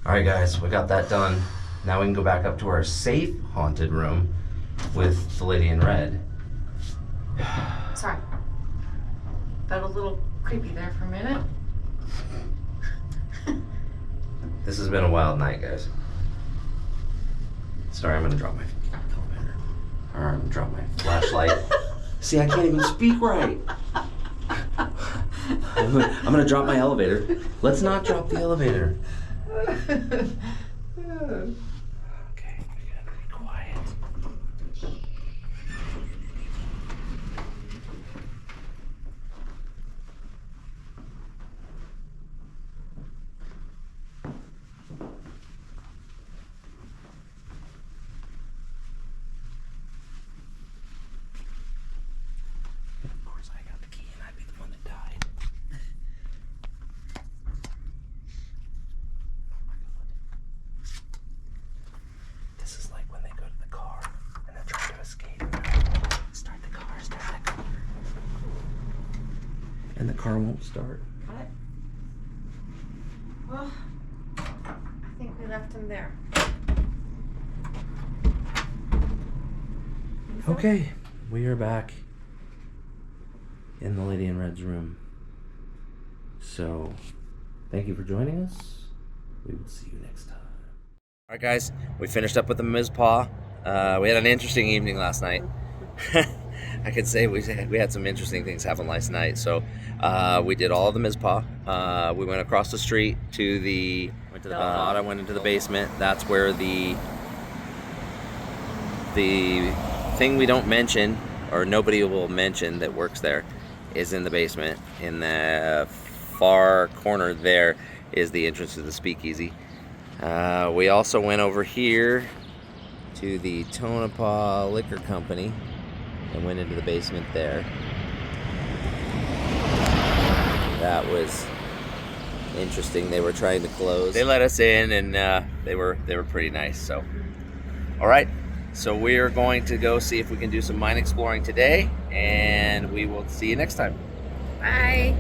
S1: Alright guys, we got that done. Now we can go back up to our safe haunted room with the lady in red.
S2: Sorry. Felt a little creepy there for a minute.
S1: This has been a wild night, guys. Sorry, I'm gonna drop my elevator. Or I'm gonna drop my flashlight. See, I can't even speak right. I'm gonna drop my elevator. Let's not drop the elevator. Okay, we gotta be quiet. Of course, I got the key and I'd be the one that died. This is like when they go to the car and they're trying to escape. Start the car, start the car. And the car won't start.
S2: Got it? Well, I think we left him there.
S1: Okay, we are back in the Lady in Red's room. So, thank you for joining us. We will see you next time. All right, guys, we finished up with the Mizpah. We had an interesting evening last night. I could say we had some interesting things happen last night. So, we did all of the Mizpah. We went across the street to the I went into the basement. That's where the thing we don't mention, or nobody will mention that works there, is in the basement. In the far corner there is the entrance to the speakeasy. We also went over here to the Tonopah Liquor Company and went into the basement there. That was interesting. They were trying to close. They let us in, and they were pretty nice. So, all right. So we are going to go see if we can do some mine exploring today, and we will see you next time.
S2: Bye.